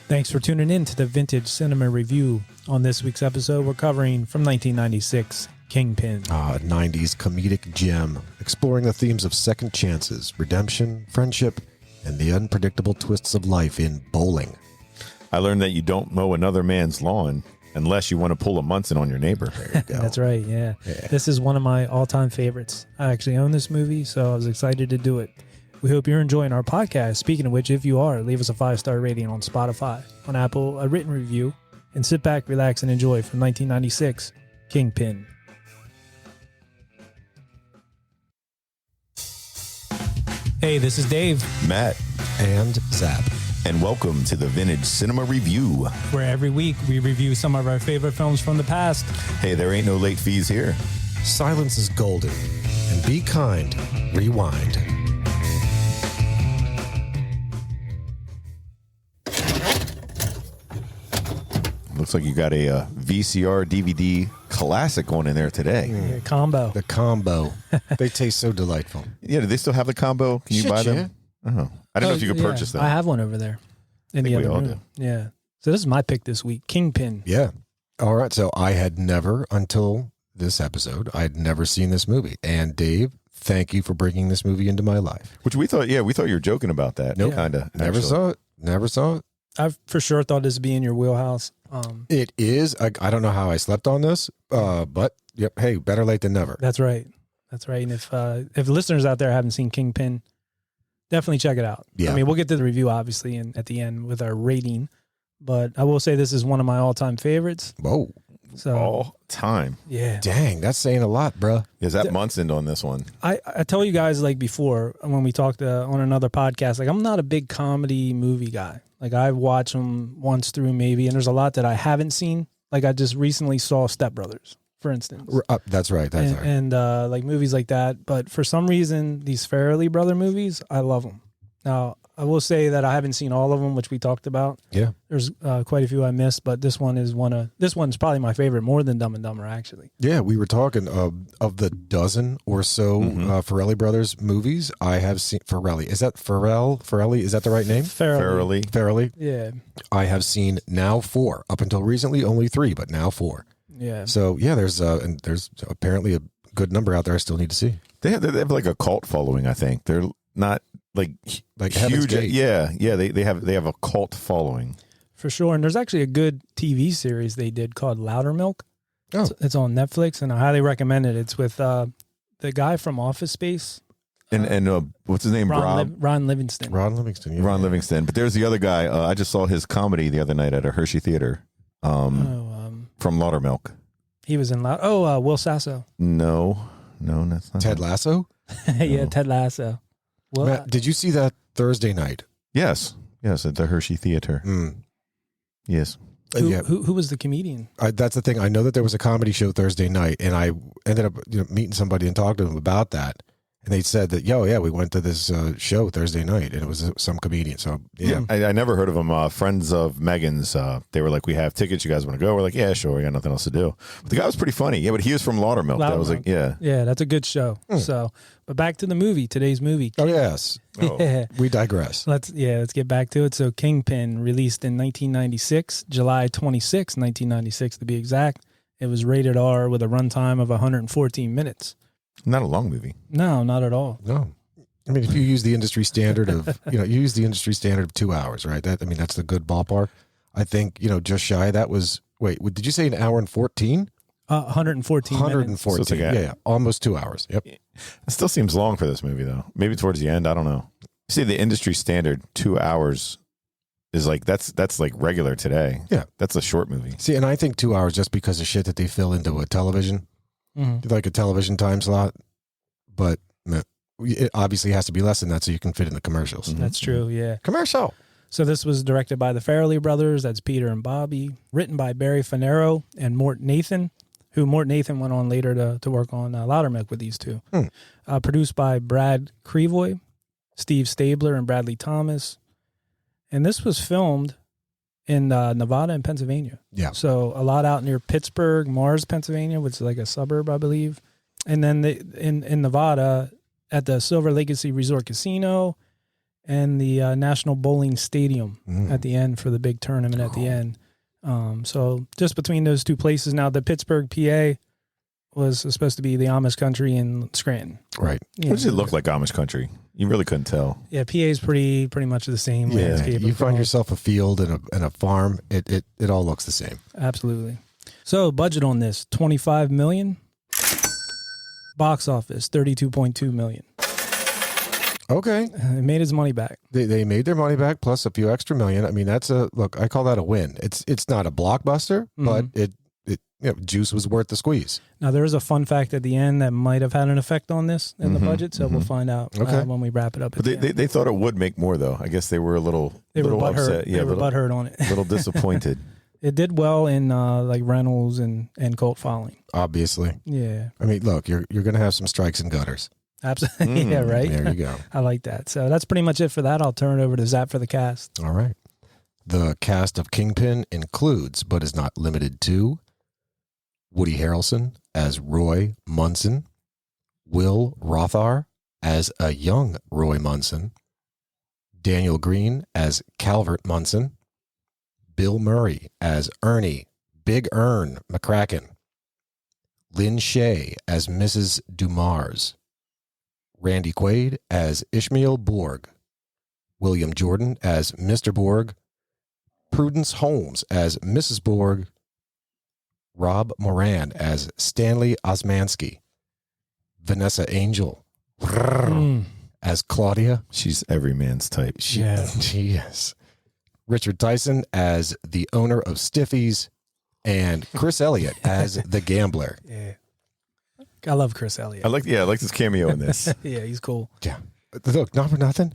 Thanks for tuning in to the Vintage Cinema Review. On this week's episode, we're covering from 1996, Kingpin. 90s comedic gem, exploring the themes of second chances, redemption, friendship, and the unpredictable twists of life in Bowling. I learned that you don't mow another man's lawn unless you want to pull a Munson on your neighbor. There you go. That's right, yeah. This is one of my all-time favorites. I actually own this movie, so I was excited to do it. We hope you're enjoying our podcast. Speaking of which, if you are, leave us a 5-star rating on Spotify, on Apple, a written review, and sit back, relax, and enjoy from 1996, Kingpin. Hey, this is Dave. Matt. And Zap. And welcome to the Vintage Cinema Review. Where every week we review some of our favorite films from the past. Hey, there ain't no late fees here. Silence is golden. And be kind. Rewind. Looks like you got a V.C.R. DVD classic on in there today. Yeah, combo. The combo. They taste so delightful. Yeah, do they still have the combo? Can you buy them? Oh, I don't know if you could purchase them. I have one over there in the other room. Yeah. So this is my pick this week, Kingpin. Yeah. All right. So I had never, until this episode, I had never seen this movie. And Dave, thank you for bringing this movie into my life. Which we thought you were joking about that. Nope. Kind of. Never saw it. Never saw it. I for sure thought this would be in your wheelhouse. It is. I don't know how I slept on this, but yep. Hey, better late than never. That's right. That's right. And if listeners out there haven't seen Kingpin, definitely check it out. Yeah. I mean, we'll get to the review obviously and at the end with our rating, but I will say this is one of my all-time favorites. Whoa. So all time. Yeah. Dang, that's saying a lot, bruh. Is that Munson on this one? I tell you guys, like before when we talked on another podcast, like I'm not a big comedy movie guy. Like I watch them once through maybe, and there's a lot that I haven't seen. Like I just recently saw Step Brothers, for instance. That's right. That's right. And like movies like that. But for some reason, these Farrelly brother movies, I love them. Now, I will say that I haven't seen all of them, which we talked about. Yeah. There's quite a few I missed, but this one's probably my favorite, more than Dumb and Dumber, actually. Yeah, we were talking of the dozen or so Farrelly Brothers movies I have seen. Farrelly. Is that Farrelly? Is that the right name? Farrelly. Yeah. I have seen now 4. Up until recently, only 3, but now 4. Yeah. So, yeah, there's apparently a good number out there I still need to see. They have like a cult following, I think. They're not like huge. Yeah. They have a cult following. For sure. And there's actually a good TV series they did called Loudermilk. Oh. It's on Netflix, and I highly recommend it. It's with the guy from Office Space. And what's his name? Ron Livingston. Ron Livingston. Yeah. Ron Livingston. But there's the other guy. I just saw his comedy the other night at a Hershey Theater from Laudermilk. He was in Will Sasso. No, that's not Ted Lasso? Yeah, no. Ted Lasso. Well, Matt, did you see that Thursday night? Yes, at the Hershey Theater. Yes. Who was the comedian? That's the thing. I know that there was a comedy show Thursday night, and I ended up meeting somebody and talking to them about that. And they said that, we went to this show Thursday night, and it was some comedian. So, yeah. I never heard of them. Friends of Megan's, they were like, we have tickets. You guys want to go? We're like, yeah, sure. We got nothing else to do. But the guy was pretty funty. Yeah, but he was from Laudermilk. That was like, yeah. Yeah, that's a good show. So, but back to the movie, today's movie. Oh, yes. Yeah. We digress. Let's get back to it. So, Kingpin, released in 1996, July 26, 1996 to be exact. It was rated R with a runtime of 114 minutes. Not a long movie. No, not at all. No. I mean, if you use the industry standard of, you use the industry standard of 2 hours, right? That's the good ballpark. I think, just shy. That was, did you say an hour and 14? 114 minutes. So it's like yeah, almost 2 hours. Yep. It still seems long for this movie, though. Maybe towards the end. I don't know. See, the industry standard, 2 hours is like, that's like regular today. Yeah. That's a short movie. See, and I think 2 hours just because of shit that they fill into a television. Like a television time slot, but it obviously has to be less than that so you can fit in the commercials. That's true, yeah. Commercial. So this was directed by the Farrelly brothers. That's Peter and Bobby. Written by Barry Fanaro and Mort Nathan, who Mort Nathan went on later to work on Loudermilk with these two. Produced by Brad Crevoy, Steve Stabler, and Bradley Thomas. And this was filmed in Nevada and Pennsylvania. Yeah. So a lot out near Pittsburgh, Mars, Pennsylvania, which is like a suburb, I believe. And then in Nevada at the Silver Legacy Resort Casino and the National Bowling Stadium at the end for the big tournament at the end. So just between those two places. Now, the Pittsburgh, PA was supposed to be the Amish country in Scranton. Right. What does it look like, Amish country? You really couldn't tell. Yeah, PA is pretty much the same landscape. You find yourself a field and a farm. It all looks the same. Absolutely. So budget on this, $25 million. Box office, $32.2 million. Okay. It made his money back. They made their money back plus a few extra million. I mean, I call that a win. It's not a blockbuster, but it juice was worth the squeeze. Now, there is a fun fact at the end that might have had an effect on this in the budget, so we'll find out when we wrap it up. But they thought it would make more, though. I guess they were a little upset. Yeah, they were butthurt on it. A little disappointed. It did well in like rentals and cult following. Obviously. Yeah. I mean, look, you're going to have some strikes and gutters. Absolutely. Yeah, right? There you go. I like that. So that's pretty much it for that. I'll turn it over to Zap for the cast. All right. The cast of Kingpin includes, but is not limited to, Woody Harrelson as Roy Munson, Will Rothar as a young Roy Munson, Daniel Green as Calvert Munson, Bill Murray as Ernie Big Ern McCracken, Lynn Shay as Mrs. Dumars, Randy Quaid as Ishmael Borg, William Jordan as Mr. Borg, Prudence Holmes as Mrs. Borg, Rob Moran as Stanley Osmansky, Vanessa Angel as Claudia. She's every man's type. She is. Richard Tyson as the owner of Stiffies, and Chris Elliott as the gambler. Yeah. I love Chris Elliott. I like this cameo in this. Yeah, he's cool. Yeah. Look, not for nothing,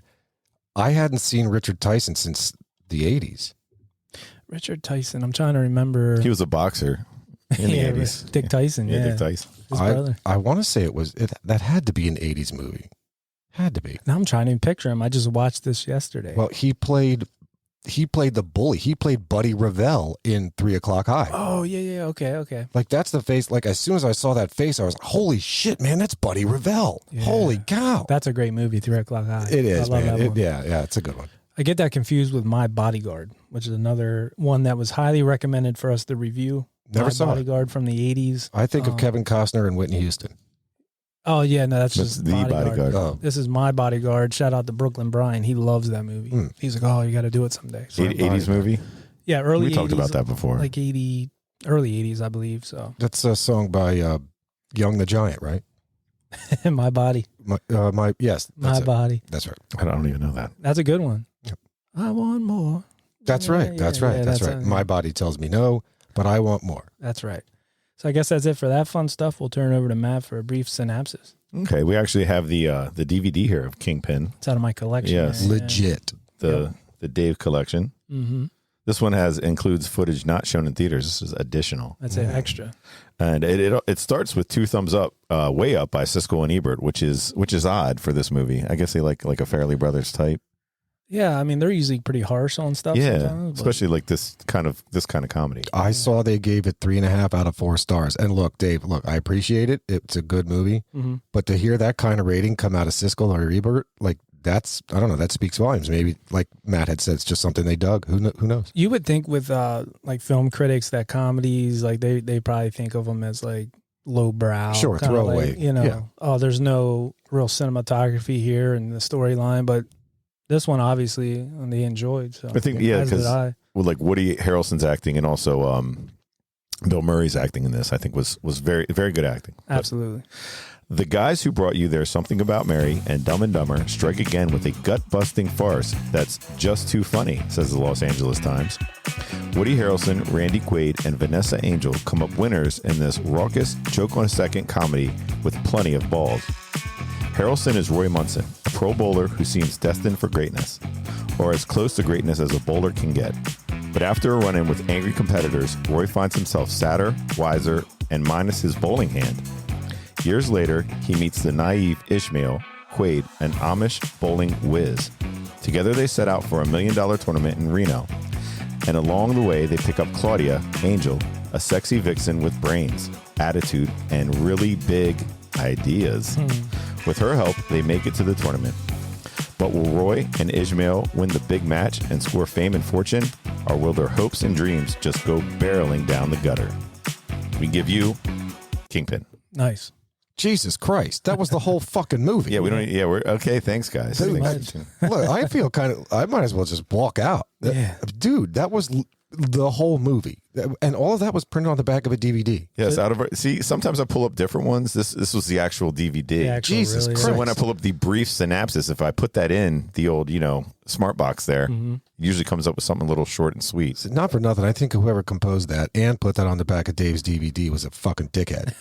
I hadn't seen Richard Tyson since the 80s. Richard Tyson, I'm trying to remember. He was a boxer in the 80s. Dick Tyson, yeah. Dick Tyson. His brother. I want to say that had to be an 80s movie. Had to be. Now I'm trying to picture him. I just watched this yesterday. Well, he played the bully. He played Buddy Revell in 3 O'Clock High. Oh, yeah. Okay. Like, that's the face. Like, as soon as I saw that face, I was like, holy shit, man, that's Buddy Revell. Yeah. Holy cow. That's a great movie, 3 O'Clock High. It is, I love man. that one. Yeah, it's a good one. I get that confused with My Bodyguard, which is another one that was highly recommended for us to review. Never saw My Bodyguard from the 80s. I think of Kevin Costner and Whitney Houston. Oh, yeah, no, that's just the Bodyguard. Oh. This is My Bodyguard. Shout out to Brooklyn Brian. He loves that movie. He's like, oh, you got to do it someday. So, 80s movie? yeah, early 80s. We talked about that before. Like early 80s, I believe. So That's a song by Young the Giant, right? My Body. Yes. My Body. That's right. I don't even know that. That's a good one. Yep. I want more. That's right. That's right. My body tells me no, but I want more. That's right. So I guess that's it for that fun stuff. We'll turn it over to Matt for a brief synopsis. Okay, we actually have the DVD here of Kingpin. It's out of my collection. Yes. man. Legit. The Dave collection. Mm-hmm. This one includes footage not shown in theaters. This is additional. That's it, extra. And it starts with 2 thumbs up, way up by Siskel and Ebert, which is odd for this movie. I guess they like a Farrelly Brothers type. Yeah, I mean they're usually pretty harsh on stuff. Yeah, sometimes, especially like this kind of comedy. I saw they gave it 3.5 out of 4 stars. And look, Dave, I appreciate it. It's a good movie. Mm-hmm. But to hear that kind of rating come out of Siskel or Ebert, like I don't know, that speaks volumes. Maybe, like Matt had said, it's just something they dug. Who knows? You would think with like film critics that comedies, like they probably think of them as like lowbrow. Sure, kinda throwaway. Like, there's no real cinematography here in the storyline, but this one obviously they enjoyed. So I think, because like Woody Harrelson's acting and also Bill Murray's acting in this, I think was very, very good acting. Absolutely. The guys who brought you There's Something About Mary and Dumb and Dumber strike again with a gut-busting farce that's just too funny, says the Los Angeles Times. Woody Harrelson, Randy Quaid, and Vanessa Angel come up winners in this raucous, joke-on-a-second comedy with plenty of balls. Harrelson is Roy Munson, a pro bowler who seems destined for greatness, or as close to greatness as a bowler can get. But after a run-in with angry competitors, Roy finds himself sadder, wiser, and minus his bowling hand. Years later, he meets the naive Ishmael, Quaid, an Amish bowling whiz. Together they set out for $1 million tournament in Reno. And along the way, they pick up Claudia, Angel, a sexy vixen with brains, attitude, and really big ideas. With her help, they make it to the tournament. But will Roy and Ishmael win the big match and score fame and fortune? Or will their hopes and dreams just go barreling down the gutter? We give you Kingpin. Nice. Jesus Christ, that was the whole fucking movie. Yeah, we don't. Yeah, we're okay. Thanks, guys. Thanks. Look, I feel I might as well just walk out. Yeah. Dude, that was the whole movie. And all of that was printed on the back of a DVD. Yes, see, sometimes I pull up different ones. This was the actual DVD. The actual Jesus really Christ. So when I pull up the brief synopsis, if I put that in the old, smart box there, it usually comes up with something a little short and sweet. So not for nothing, I think whoever composed that and put that on the back of Dave's DVD was a fucking dickhead.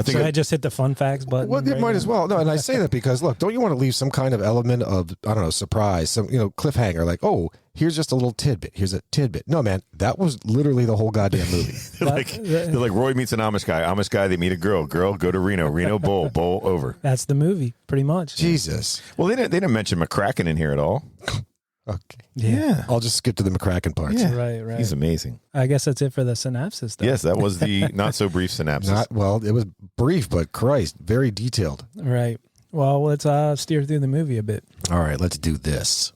Should I just hit the fun facts button? Well, you might as well. No, and I say that because, look, don't you want to leave some kind of element of, I don't know, surprise, some, cliffhanger, like, oh, here's just a little tidbit. Here's a tidbit. No, man, that was literally the whole goddamn movie. They're like Roy meets an Amish guy, they meet a girl, go to Reno, bowl over. That's the movie, pretty much. Jesus. Well, they didn't mention McCracken in here at all. Okay. Yeah. I'll just skip to the McCracken parts. Yeah. Right. He's amazing. I guess that's it for the synopsis, though. Yes, that was the not so brief synopsis. It was brief, but Christ, very detailed. Right. Well, let's steer through the movie a bit. All right, let's do this.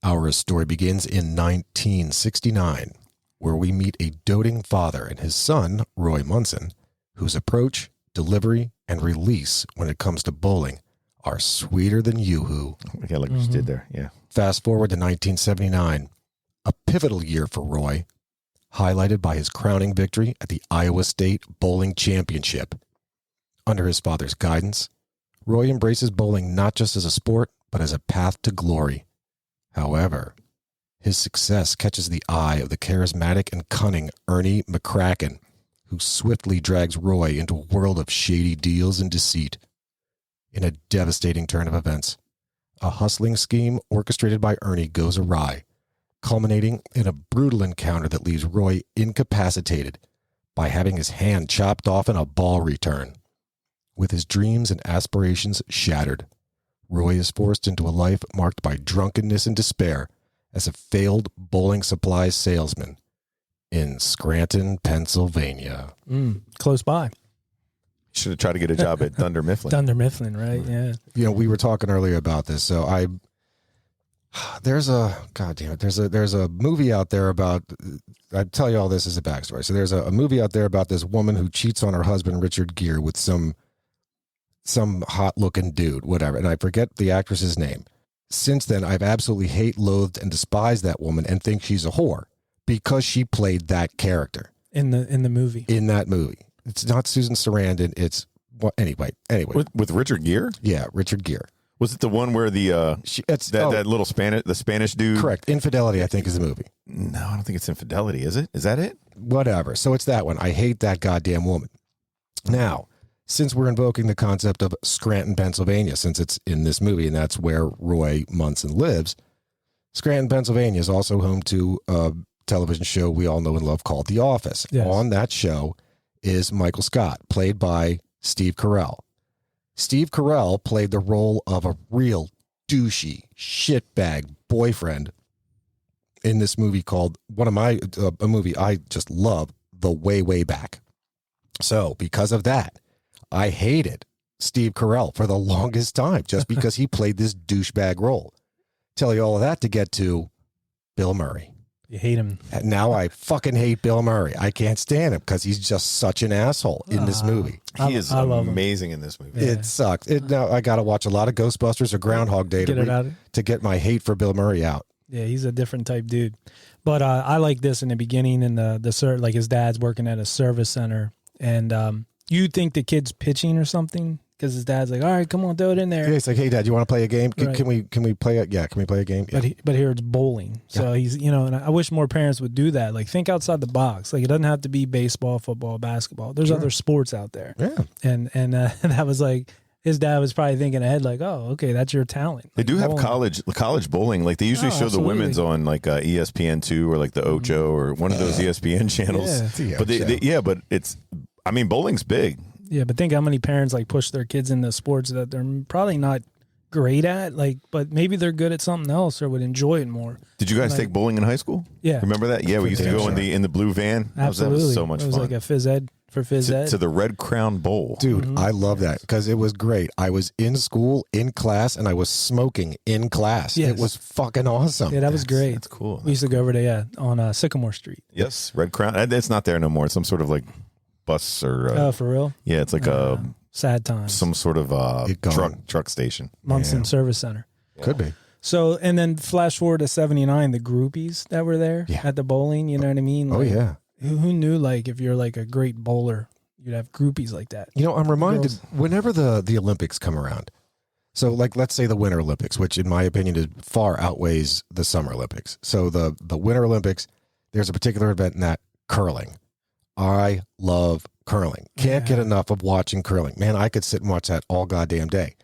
Our story begins in 1969, where we meet a doting father and his son, Roy Munson, whose approach, delivery, and release when it comes to bowling are sweeter than yoo-hoo. Okay, like we just did there. Yeah. Fast forward to 1979, a pivotal year for Roy, highlighted by his crowning victory at the Iowa State Bowling Championship. Under his father's guidance, Roy embraces bowling not just as a sport, but as a path to glory. However, his success catches the eye of the charismatic and cunning Ernie McCracken, who swiftly drags Roy into a world of shady deals and deceit. In a devastating turn of events, a hustling scheme orchestrated by Ernie goes awry, culminating in a brutal encounter that leaves Roy incapacitated by having his hand chopped off in a ball return. With his dreams and aspirations shattered, Roy is forced into a life marked by drunkenness and despair as a failed bowling supplies salesman in Scranton, Pennsylvania. Close by. Should have tried to get a job at Dunder Mifflin. Dunder Mifflin, right? Yeah. You know, we were talking earlier about this. So there's a movie out there about, I'd tell you all this as a backstory. So there's a movie out there about this woman who cheats on her husband, Richard Gere, with some hot looking dude, whatever. And I forget the actress's name. Since then, I've absolutely loathed and despised that woman and think she's a whore because she played that character in the movie. In that movie. It's not Susan Sarandon. It's anyway. With Richard Gere? Yeah, Richard Gere. Was it the one where that little Spanish dude? Correct. Infidelity, I think, is the movie. No, I don't think it's Infidelity. Is it? Is that it? Whatever. So it's that one. I hate that goddamn woman. Now, since we're invoking the concept of Scranton, Pennsylvania, since it's in this movie and that's where Roy Munson lives, Scranton, Pennsylvania is also home to a television show we all know and love called The Office. Yes. On that show is Michael Scott, played by Steve Carell. Steve Carell played the role of a real douchey shitbag boyfriend in this movie called a movie I just love, The Way Back. So because of that, I hated Steve Carell for the longest time just because he played this douchebag role. Tell you all of that to get to Bill Murray. You hate him. And now I fucking hate Bill Murray. I can't stand him because he's just such an asshole in this movie. He is amazing in this movie. Yeah. It sucks. Now I got to watch a lot of Ghostbusters or Groundhog Day to get my hate for Bill Murray out. Yeah, he's a different type dude. But I like this in the beginning, and like his dad's working at a service center, and you'd think the kid's pitching or something because his dad's like, "All right, come on, throw it in there." Yeah, he's like, "Hey, Dad, you want to play a game? Right. Can we play it? Yeah, can we play a game?" Yeah. But here it's bowling. So he's, and I wish more parents would do that. Like, think outside the box. Like, it doesn't have to be baseball, football, basketball. There's other sports out there. Yeah. And that was like, his dad was probably thinking ahead, like, "Oh, okay, that's your talent." They do have bowling. college bowling. Like, they usually show absolutely. the women's on like ESPN2 or like the Ocho or one of those ESPN channels. Yeah. But bowling's big. Yeah, but think how many parents like push their kids into sports that they're probably not great at, like, but maybe they're good at something else or would enjoy it more. Did you guys Like- take bowling in high school? Yeah, Remember that? Yeah, we used to go in the blue van. absolutely. That was so much It was fun. like a phys ed for phys ed. To the Red Crown Bowl. Dude, I love that because it was great. I was in school, in class, and I was smoking in class. Yes. It was fucking awesome. Yeah, that was great. That's cool. We used to go over there on Sycamore Street. Yes, Red Crown. It's not there no more. It's some sort of like bus or Oh, for real? yeah, it's like a Sad times. some sort of It gone. truck station. Munson Yeah. Service Center. Could be. So, and then flash forward to 79, the groupies that were there Yeah. at the bowling, you know what I mean? Oh, Like, yeah. Who knew, like, if you're like a great bowler, you'd have groupies like that? You know, I'm reminded Girls. whenever the Olympics come around. So, like, let's say the Winter Olympics, which in my opinion is far outweighs the Summer Olympics. So, the Winter Olympics, there's a particular event in that curling. I love curling. Can't get enough of watching curling. Man, I could sit and watch that all goddamn day.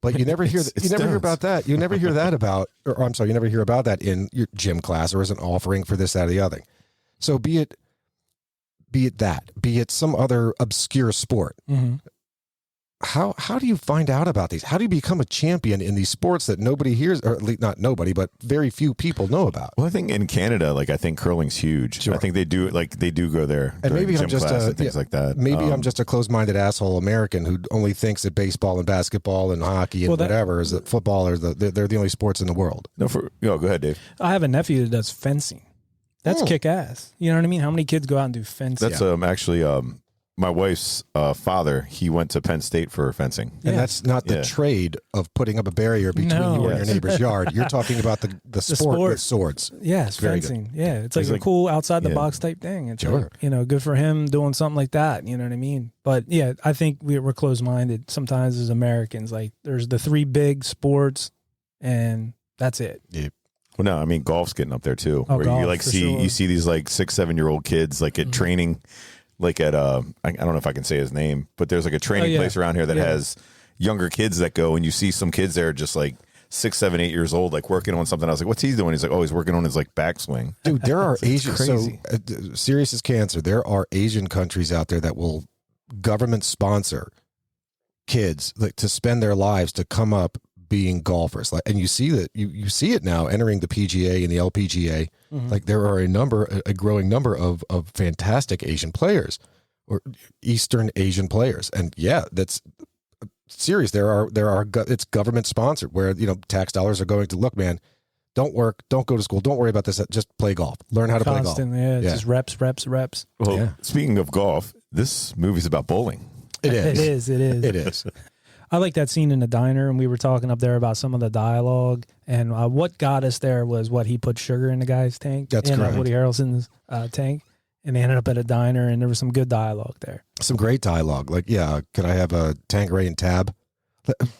But you never hear you never hear about that. You never hear that about, or I'm sorry, you never hear about that in your gym class or as an offering for this, that, or the other. So be it that, be it some other obscure sport. Mm-hmm. How do you find out about these? How do you become a champion in these sports that nobody hears, or at least not nobody, but very few people know about? Well, I think in Canada, like I think curling's huge. Sure. I think they do go there. And during maybe I'm gym just class a- and things like that. Maybe I'm just a closed-minded asshole American who only thinks that baseball and basketball and hockey and Well, that- whatever is that football are they're the only sports in the world. no. Go ahead, Dave. I have a nephew that does fencing. That's Oh. kick ass. You know what I mean? How many kids go out and do fencing? That's actually my wife's father. He went to Penn State for fencing. And Yeah. that's not the Yeah. trade of putting up a barrier between No. you and your Yes. neighbor's yard. You're talking about the sport sport. with swords. Yeah, it's Very good. fencing. Yeah, it's like He's a like- cool outside the yeah. box type thing. It's Sure. like, you know, good for him doing something like that. You know what I mean? But yeah, I think we're closed minded sometimes as Americans. Like, there's the three big sports, and that's it. Well, no, I mean golf's getting up there too. Oh, where golf, you like for see sure. you see these like 6, 7-year-old kids like at training, like at I don't know if I can say his name, but there's like a training yeah. place around here that Yeah. has younger kids that go, and you see some kids there just like 6, 7, 8 years old, like working on something. I was like, what's he doing? He's like, oh, he's working on his like backswing. Dude, there are Asian, crazy. so serious as cancer, there are Asian countries out there that will government sponsor kids like to spend their lives to come up being golfers. Like, and you see that you see it now entering the PGA and the LPGA. Like there are a growing number of fantastic Asian players or Eastern Asian players. And yeah, that's serious. It's government sponsored where, you know, tax dollars are going to, look, man, don't work, don't go to school, don't worry about this, just play golf. Learn how to play golf. Constantly, yeah, it's Yeah. just reps. Well, Yeah. speaking of golf, this movie's about bowling. It It is. is. It is. I like that scene in the diner, and we were talking up there about some of the dialogue. And what got us there was what he put sugar in the guy's tank. That's in correct. Woody Harrelson's tank. And they ended up at a diner, and there was some good dialogue there. Some great dialogue. Like, yeah, could I have a Tanqueray and Tab?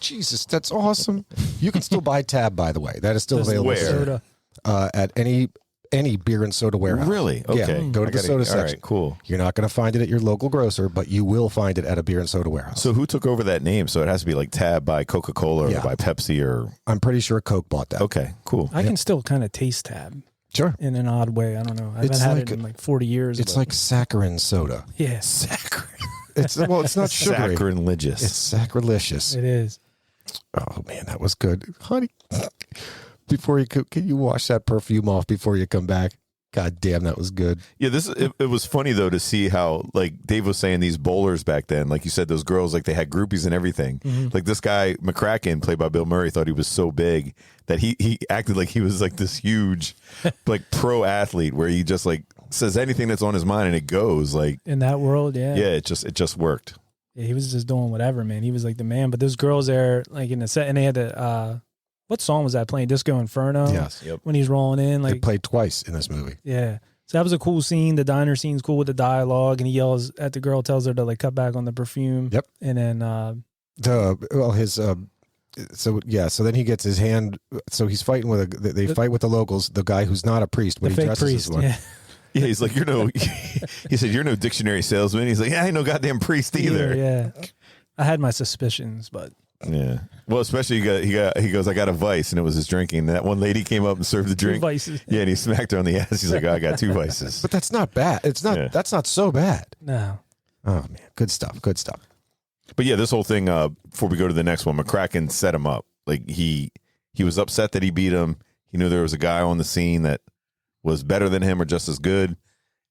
Jesus, that's awesome. You can still buy Tab, by the way. That is still Just available Where? soda. at any beer and soda warehouse. Really? Yeah, Okay. go to the soda all section. right, cool. You're not going to find it at your local grocer, but you will find it at a beer and soda warehouse. So who took over that name? So it has to be like Tab by Coca-Cola Yeah. or by Pepsi or I'm pretty sure Coke bought that. okay, cool. I can still kind of taste Tab Sure. in an odd way. I don't know. I haven't It's had like it in like 40 years. It's but- like saccharin soda. yeah, It's not sugary. Sacrilegious. It's sacrilegious. it is. Oh man, that was good, honey. Before you can you wash that perfume off before you come back? God damn, that was good. Yeah, it was funny though to see how like Dave was saying these bowlers back then, like you said, those girls like they had groupies and everything. Like this guy McCracken, played by Bill Murray, thought he was so big that he acted like he was like this huge like pro athlete where he just like says anything that's on his mind and it goes like In that world, yeah. it just worked. Yeah, he was just doing whatever, man. He was like the man. But those girls there, like in the set, and they had the what song was that playing? Disco Inferno. Yes. Yep. When he's rolling in, They like played twice in this movie. yeah. So that was a cool scene. The diner scene's cool with the dialogue, and he yells at the girl, tells her to like cut back on the perfume. Yep. And then So then he gets his hand. So he's fighting with they fight with the locals. The guy who's not a priest, but the he fake dresses priest. as one. Yeah. Yeah, he's like, he said, you're no dictionary salesman. He's like, yeah, I ain't no goddamn priest either. Yeah. I had my suspicions, but Yeah. Well, especially he goes, I got a vice, and it was his drinking. And that one lady came up and served the drink. vices. Yeah, and he smacked her on the ass. He's like, oh, I got 2 vices. But that's not bad. It's not. Yeah. That's not so bad. No. Oh man, good stuff. Good stuff. But yeah, this whole thing. Before we go to the next one, McCracken set him up. like he was upset that he beat him. He knew there was a guy on the scene that was better than him or just as good,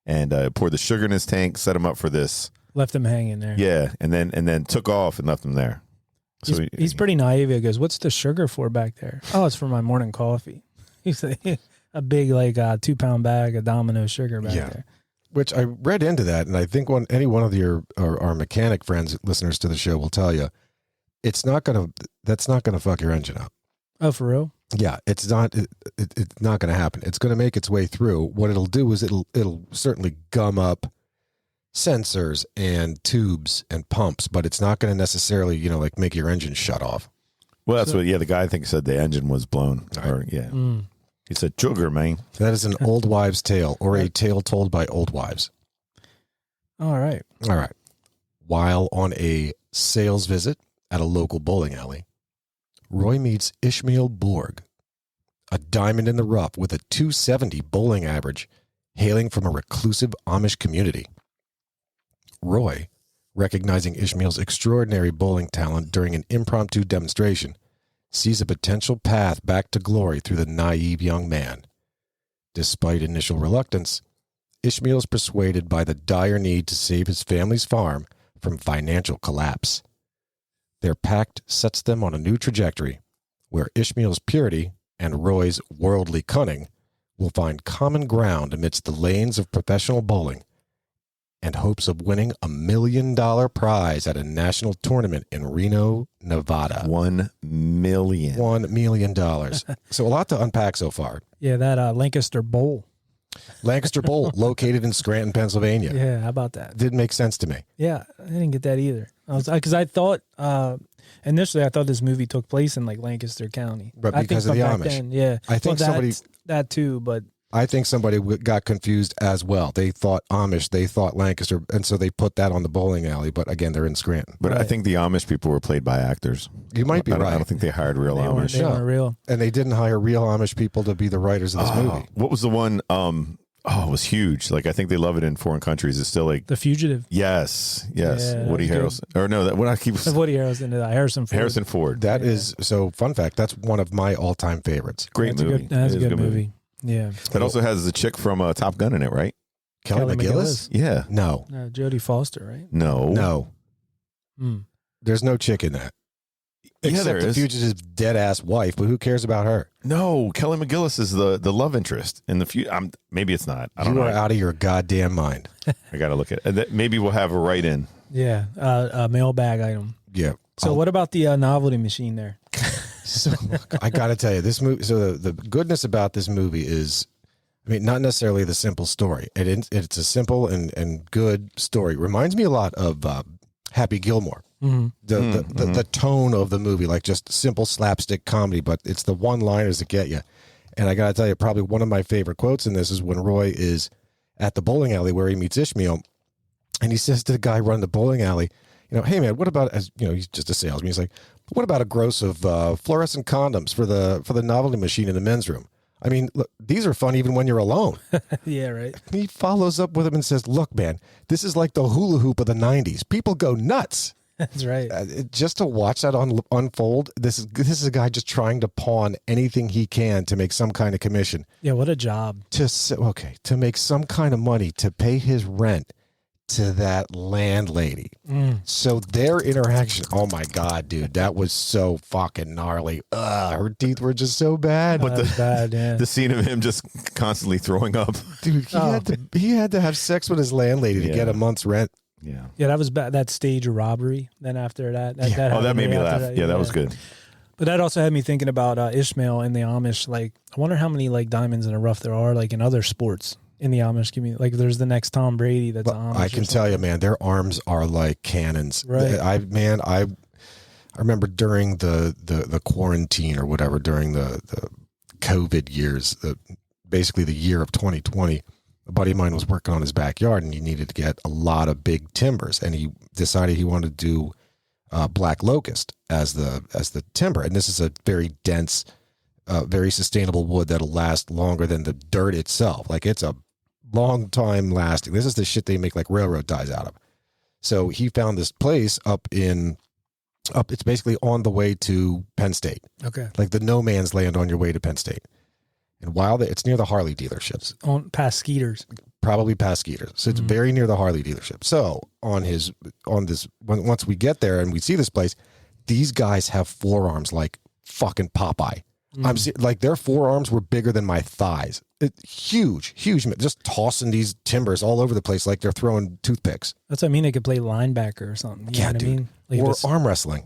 and poured the sugar in his tank, set him up for this. Left him hanging there. Yeah, and then took off and left him there. So he's pretty naive. He goes, "What's the sugar for back there?" "Oh, it's for my morning coffee." He's like, a big 2-pound bag of Domino sugar back there. Which I read into that, and I think any one of our mechanic friends, listeners to the show, will tell you, that's not gonna fuck your engine up. Oh, for real? Yeah, it's not. It's not going to happen. It's going to make its way through. What it'll do is it'll certainly gum up sensors and tubes and pumps, but it's not going to necessarily make your engine shut off. Well, that's what. Yeah, the guy I think said the engine was blown. Or he said sugar, man. That is an old wives' tale, or a tale told by old wives. All right. While on a sales visit at a local bowling alley, Roy meets Ishmael Borg, a diamond in the rough with a 270 bowling average, hailing from a reclusive Amish community. Roy, recognizing Ishmael's extraordinary bowling talent during an impromptu demonstration, sees a potential path back to glory through the naive young man. Despite initial reluctance, Ishmael is persuaded by the dire need to save his family's farm from financial collapse. Their pact sets them on a new trajectory, where Ishmael's purity and Roy's worldly cunning will find common ground amidst the lanes of professional bowling and hopes of winning $1 million prize at a national tournament in Reno, Nevada. $1 million. $1 million. So a lot to unpack so far. Yeah, that Lancaster Bowl. Lancaster Bowl, located in Scranton, Pennsylvania. Yeah, how about that? Didn't make sense to me. Yeah, I didn't get that either. Because I thought initially this movie took place in Lancaster County, but because of the Amish. Yeah, I think that too, but I think somebody got confused as well. They thought Amish, they thought Lancaster, and so they put that on the bowling alley. But again, they're in Scranton. But I think the Amish people were played by actors. You might be right. I don't think they hired real Amish. They weren't real, and they didn't hire real Amish people to be the writers of this movie. What was the one? It was huge. I think they love it in foreign countries. It's still The Fugitive. Yes. Yeah, Woody Harrelson. Or no, that what I keep. Woody Harrelson. Harrison Ford. Harrison Ford. That is so. Fun fact. That's one of my all-time favorites. Great movie. That's a good movie. Yeah. That also has the chick from Top Gun in it, right? Kelly McGillis? Yeah. No. Jodie Foster, right? No. There's no chick in that. Except there the is. fugitive's dead-ass wife, but who cares about her? No, Kelly McGillis is the love interest in the future. Maybe it's not. I don't know. You are out of your goddamn mind. I got to look at it. Maybe we'll have a write-in. Yeah, a mailbag item. Yeah. So what about the novelty machine there? So I got to tell you, this movie. So the goodness about this movie is, not necessarily the simple story. It's a simple and good story. Reminds me a lot of Happy Gilmore. Mm-hmm. The tone of the movie, just simple slapstick comedy, but it's the one-liners that get you. And I got to tell you, probably one of my favorite quotes in this is when Roy is at the bowling alley where he meets Ishmael, and he says to the guy running the bowling alley, "Hey man, what about he's just a salesman. He's like, what about a gross of fluorescent condoms for the novelty machine in the men's room? Look, these are fun even when you're alone." Yeah, right. He follows up with him and says, "Look, man, this is like the hula hoop of the 90s. People go nuts." That's right. Just to watch that unfold, this is a guy just trying to pawn anything he can to make some kind of commission. Yeah, what a job. To make some kind of money to pay his rent to that landlady. So their interaction, oh my God, dude, that was so fucking gnarly. Her teeth were just so bad. But bad, yeah. The scene of him just constantly throwing up. Dude, he had to have sex with his landlady to get a month's rent. Yeah. Yeah, that was bad. That stage of robbery. Then after that, that made me laugh. That was good. But that also had me thinking about Ishmael and the Amish. I wonder how many diamonds in the rough there are in other sports in the Amish community. There's the next Tom Brady that's Amish. I can tell you, man, their arms are like cannons. Right. I remember during the quarantine or whatever, during the COVID years, basically the year of 2020. A buddy of mine was working on his backyard, and he needed to get a lot of big timbers, and he decided he wanted to do black locust as the timber. And this is a very dense, very sustainable wood that'll last longer than the dirt itself. It's a long time lasting. This is the shit they make railroad ties out of. So he found this place up in It's basically on the way to Penn State, Okay. like the no man's land on your way to Penn State. And while it's near the Harley dealerships, On past Skeeters. probably past Skeeters. So it's very near the Harley dealership. So once we get there and we see this place, these guys have forearms like fucking Popeye. Like their forearms were bigger than my thighs. Huge, just tossing these timbers all over the place like they're throwing toothpicks. That's what I mean. They could play linebacker or something. You know what dude. I mean? Like Or just- arm wrestling.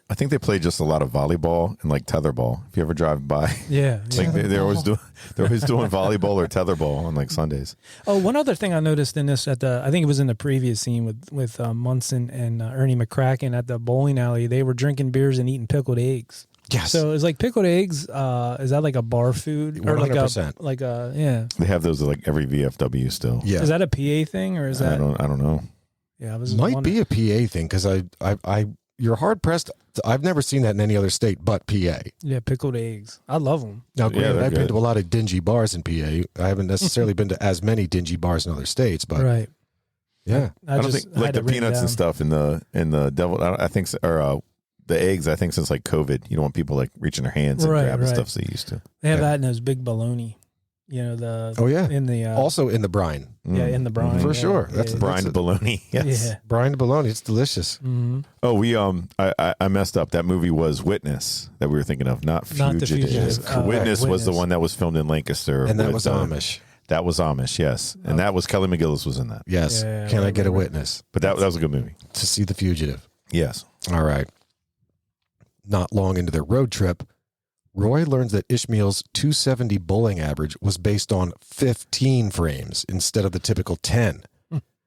I think they play just a lot of volleyball and like tetherball. If you ever drive by, yeah. like they're always doing volleyball or tetherball on like Sundays. Oh, one other thing I noticed in this I think it was in the previous scene with Munson and Ernie McCracken at the bowling alley. They were drinking beers and eating pickled eggs. Yes. So it's like pickled eggs. Is that like a bar food or 100%. like a yeah? They have those at like every VFW still. Yeah. Is that a PA thing or is that? I don't know. Yeah, I was Might wondering. be a PA thing because I you're hard pressed. I've never seen that in any other state but PA. Yeah, pickled eggs. I love them. Now, Yeah, granted, they're I've been good. to a lot of dingy bars in PA. I haven't necessarily been to as many dingy bars in other states, but Right. yeah. I don't think like the peanuts and stuff in the devil. I think the eggs. I think since like COVID, you don't want people like reaching their hands and Right, grabbing right. stuff so they used to. They have Yeah. that in those big bologna. You know the Oh yeah. in the Also in the brine. yeah in the brine For yeah, sure. yeah, That's yeah. Brine bologna. Yes. Yeah. Brine bologna. It's delicious. Mm-hmm. Oh, we I messed up. That movie was Witness that we were thinking of, not Not The Fugitive. Fugitive. Witness was the Witness. one that was filmed in Lancaster, And that with, was Amish. That was Amish, yes, and that was Kelly McGillis was in that. Yes. Yeah, Can I right, get a right, right. witness But that was a good movie. to see The Fugitive? Yes. All right. Not long into their road trip, Roy learns that Ishmael's 270 bowling average was based on 15 frames instead of the typical 10.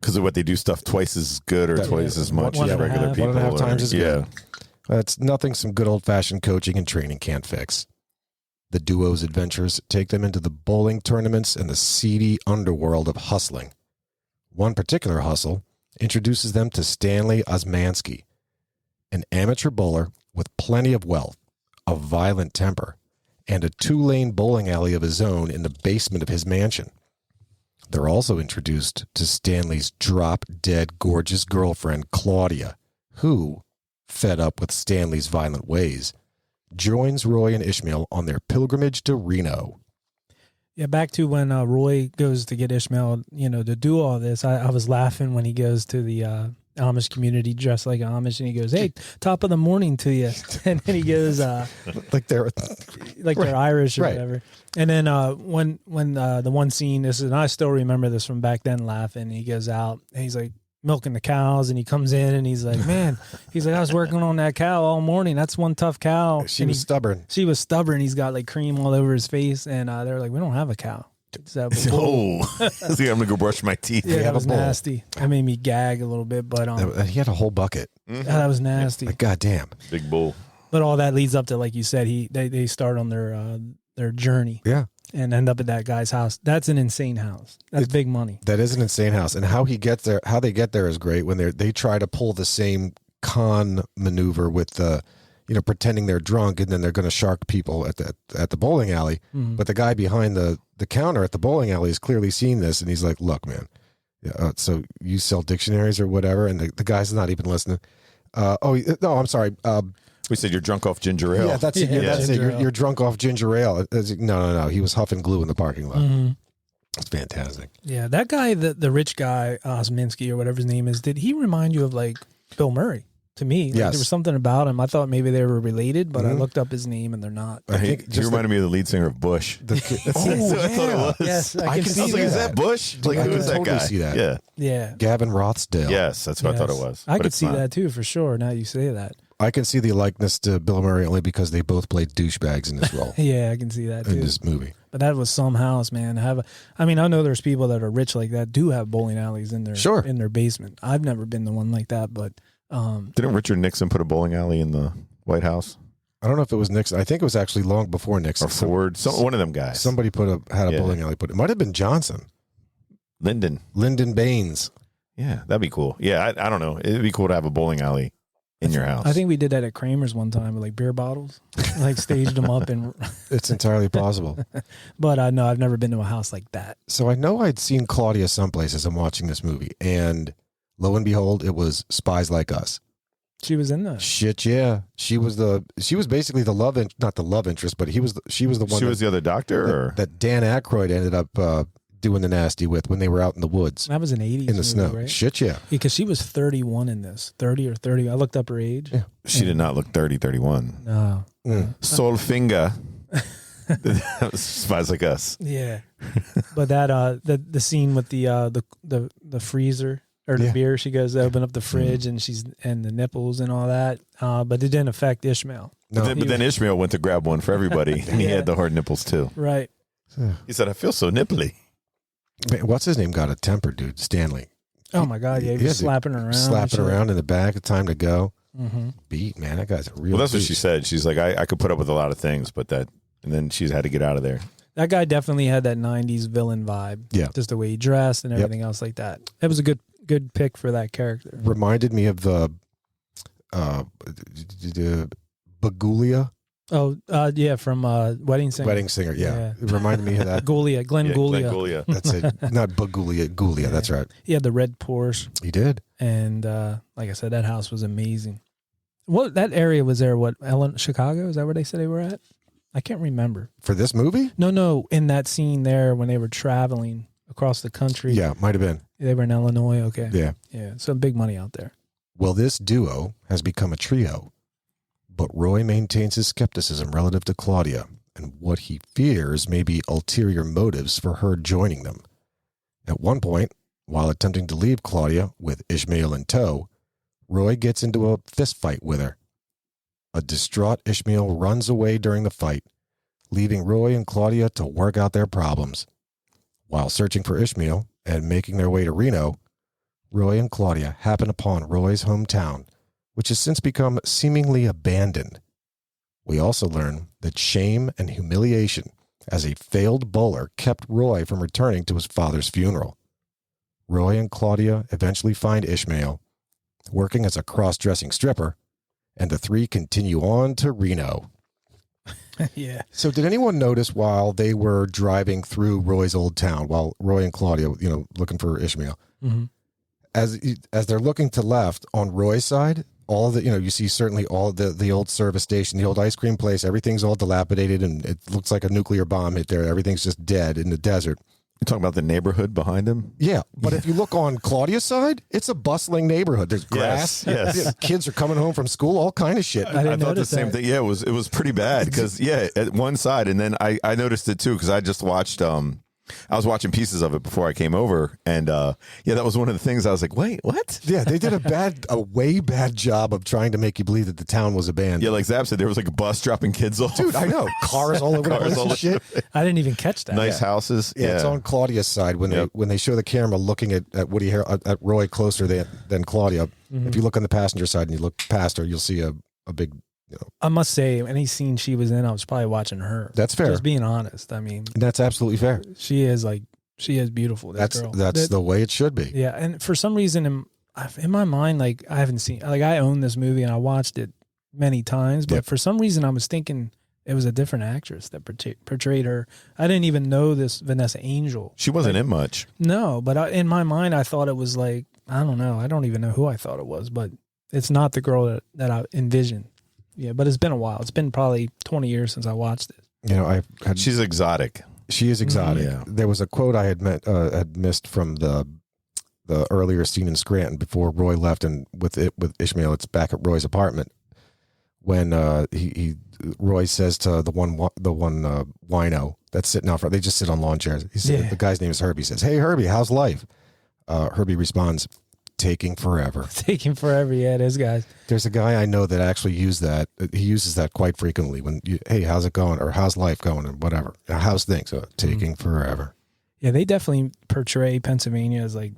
Because of what they do stuff twice as good or That- twice as much one as and a regular half. people. 1.5 times as yeah. good. That's nothing some good old-fashioned coaching and training can't fix. The duo's adventures take them into the bowling tournaments and the seedy underworld of hustling. One particular hustle introduces them to Stanley Osmansky, an amateur bowler with plenty of wealth, a violent temper, and a 2-lane bowling alley of his own in the basement of his mansion. They're also introduced to Stanley's drop-dead gorgeous girlfriend, Claudia, who, fed up with Stanley's violent ways, joins Roy and Ishmael on their pilgrimage to Reno. Yeah, back to when Roy goes to get Ishmael, to do all this. I was laughing when he goes to the Amish community dressed like Amish, and he goes, "Hey, top of the morning to you," and then he goes, Like they're like they're Irish or Right. whatever. And then when the one scene, this is, and I still remember this from back then, laughing. He goes out and he's like milking the cows, and he comes in and he's like, "Man," he's like, "I was working on that cow all morning. That's one tough cow." she And was stubborn. She was stubborn. He's got like cream all over his face, and they're like, "We don't have a cow." So, but we'll- Oh, see, I'm gonna go brush my teeth. yeah, have that a was bowl. nasty. That made me gag a little bit, but He had a whole bucket. that was nasty. Like, goddamn. Big bull. But all that leads up to, like you said, they start on their journey Yeah. and end up at that guy's house. That's an insane house. That's big money. That is an insane house. And how he gets there, how they get there is great when they try to pull the same con maneuver with the, pretending they're drunk and then they're going to shark people at the bowling alley. Mhm. But the guy behind the counter at the bowling alley has clearly seen this and he's like, "Look, man, so you sell dictionaries or whatever?" And the guy's not even listening. No, I'm sorry. We said you're drunk off ginger ale. Yeah, that's it. Yeah, Yeah, that's it. ginger ale. You're drunk off ginger ale. No. He was huffing glue in the parking lot. Mhm. It's fantastic. Yeah, that guy, the rich guy, Osminski or whatever his name is, did he remind you of like Bill Murray? To me, like, Yes. there was something about him. I thought maybe they were related, but I Mhm. looked up his name and they're not. I He think just reminded me of the lead singer of Bush. the I thought it was. Yes, I I can can see I was like, that. is that Bush? Like, I who can is that totally guy? see that. Yeah. Yeah. Gavin Rothsdale. Yes, that's what I thought it Yes. was. I but could it's see not. that too, for sure. Now you say that. I can see the likeness to Bill Murray only because they both played douchebags in this role, Yeah, I can see that in too. this movie. But that was some house, man. I know there's people that are rich like that do have bowling alleys in their Sure. in their basement. I've never been to one like that, but Didn't Richard Nixon put a bowling alley in the White House I don't know if it was Nixon. I think it was actually long before Nixon. or Ford? One of them guys. Somebody had a Yeah. bowling alley put. It might have been Johnson, Lyndon. Lyndon Baines. Yeah, that'd be cool. Yeah, I don't know. It'd be cool to have a bowling alley in your house. I think we did that at Kramer's one time with like beer bottles, like staged them up and. It's entirely possible. But no, I've never been to a house like that. So I know I'd seen Claudia someplace as I'm watching this movie, and lo and behold, it was Spies Like Us. She was in that. Shit, yeah. She was basically the not the love interest, but she was the one. She was the other doctor, that Dan Aykroyd ended up doing the nasty with when they were out in the woods. That was an 80s in the movie, snow. right? Shit, yeah. Because she was 31 in this, 30 or 30. I looked up her age. Yeah. She did not look 30, 31. No. Solfinger. That was Spies Like Us. Yeah. But that the scene with the freezer or the beer, she goes to open up the fridge and the nipples and all that. But it didn't affect Ishmael. No. But then Ishmael went to grab one for everybody, and he had the hard nipples too. Right. He said, "I feel so nipply." What's his name? Got a temper, dude. Stanley. Oh my God! Yeah, he was slapping her around. Slapping around in the back. Time to go. Mm-hmm. Beat, man. That guy's a real. Well, that's what beast. she said. She's like, I could put up with a lot of things, but that, and then she's had to get out of there. That guy definitely had that 90s villain vibe. Yeah. Just the way he dressed and everything else like that. It was a good pick for that character. Reminded me of the Bagulia. Oh, yeah, from Wedding Singer. Wedding Singer, yeah. It reminded me of that. Glenn Goulia. Goulia. That's it. Not Bagulia, Goulia. Yeah. That's right. He had the red Porsche. He did. And like I said, that house was amazing. What that area was there? What, Chicago? Is that where they said they were at? I can't remember. For this movie? No. In that scene there when they were traveling across the country. Yeah, might have been. They were in Illinois. Okay. Yeah. Yeah. So big money out there. Well, this duo has become a trio, but Roy maintains his skepticism relative to Claudia and what he fears may be ulterior motives for her joining them. At one point, while attempting to leave Claudia with Ishmael in tow, Roy gets into a fist fight with her. A distraught Ishmael runs away during the fight, leaving Roy and Claudia to work out their problems. While searching for Ishmael and making their way to Reno, Roy and Claudia happen upon Roy's hometown, which has since become seemingly abandoned. We also learn that shame and humiliation as a failed bowler kept Roy from returning to his father's funeral. Roy and Claudia eventually find Ishmael, working as a cross-dressing stripper, and the three continue on to Reno. Yeah. So did anyone notice while they were driving through Roy's old town, while Roy and Claudia, looking for Ishmael, Mm-hmm. as they're looking to left on Roy's side, all of the, you see certainly all of the old service station, the old ice cream place, everything's all dilapidated and it looks like a nuclear bomb hit there. Everything's just dead in the desert. You talking about the neighborhood behind him? Yeah, but if you look on Claudia's side, it's a bustling neighborhood. There's grass. Yes. Kids are coming home from school, all kind of shit. I thought the same thing. Yeah, it was pretty bad because at one side, and then I noticed it too because I just watched. I was watching pieces of it before I came over, and that was one of the things I was like, wait, what? Yeah, they did a way bad job of trying to make you believe that the town was abandoned. Yeah, like Zap said, there was like a bus dropping kids off. Dude, I know. Cars all over the place and shit. I didn't even catch that. Nice houses. Yeah, it's on Claudia's side when they show the camera looking at Woody at Roy closer than Claudia. Mm-hmm. If you look on the passenger side and you look past her, you'll see a big. I must say, any scene she was in, I was probably watching her. That's fair. Just being honest. I mean, that's absolutely fair. she is beautiful. That's girl. the way it should be. Yeah, and for some reason in my mind, like I haven't seen, like I own this movie and I watched it many times, but for some reason I was thinking it was a different actress that portrayed her. I didn't even know this Vanessa Angel. She wasn't in much. No, but in my mind I thought it was like, I don't know. I don't even know who I thought it was, but it's not the girl that I envisioned. Yeah, but it's been a while. It's been probably 20 years since I watched it. She's exotic. She is exotic. Yeah. There was a quote I had missed from the earlier scene in Scranton before Roy left, and with Ishmael, it's back at Roy's apartment when Roy says to the one wino that's sitting out front. They just sit on lawn chairs. He said, the guy's name is Herbie. He says, "Hey Herbie, how's life?" Herbie responds, "Taking forever." Taking forever, yeah, it is, guys. There's a guy I know that actually used that. He uses that quite frequently when hey, how's it going? Or how's life going? Or whatever. How's things? Taking forever. Yeah, they definitely portray Pennsylvania as like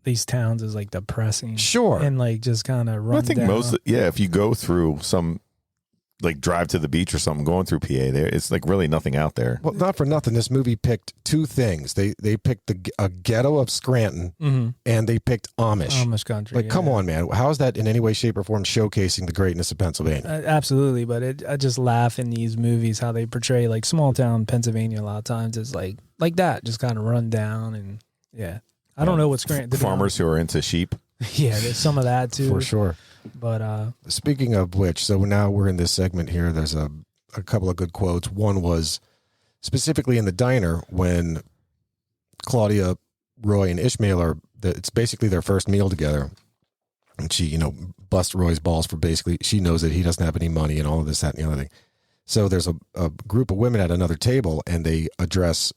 these towns as like depressing. Sure. And like just kind of run I think down. if you go through some, like drive to the beach or something, going through PA, there it's like really nothing out there. Well, not for nothing. This movie picked two things. They picked a ghetto of Scranton, and they picked Amish country. Like, come on, man. How is that in any way, shape, or form showcasing the greatness of Pennsylvania? Absolutely, but I just laugh in these movies how they portray like small town Pennsylvania a lot of times is like that, just kind of run down and I don't know what's Scranton. Farmers who are into sheep. Yeah, there's some of that too. For sure. But Speaking of which, so now we're in this segment here. There's a couple of good quotes. One was specifically in the diner when Claudia, Roy, and Ishmael it's basically their first meal together. And she, busts Roy's balls for basically, she knows that he doesn't have any money and all of this, that, and the other thing. So there's a group of women at another table and they address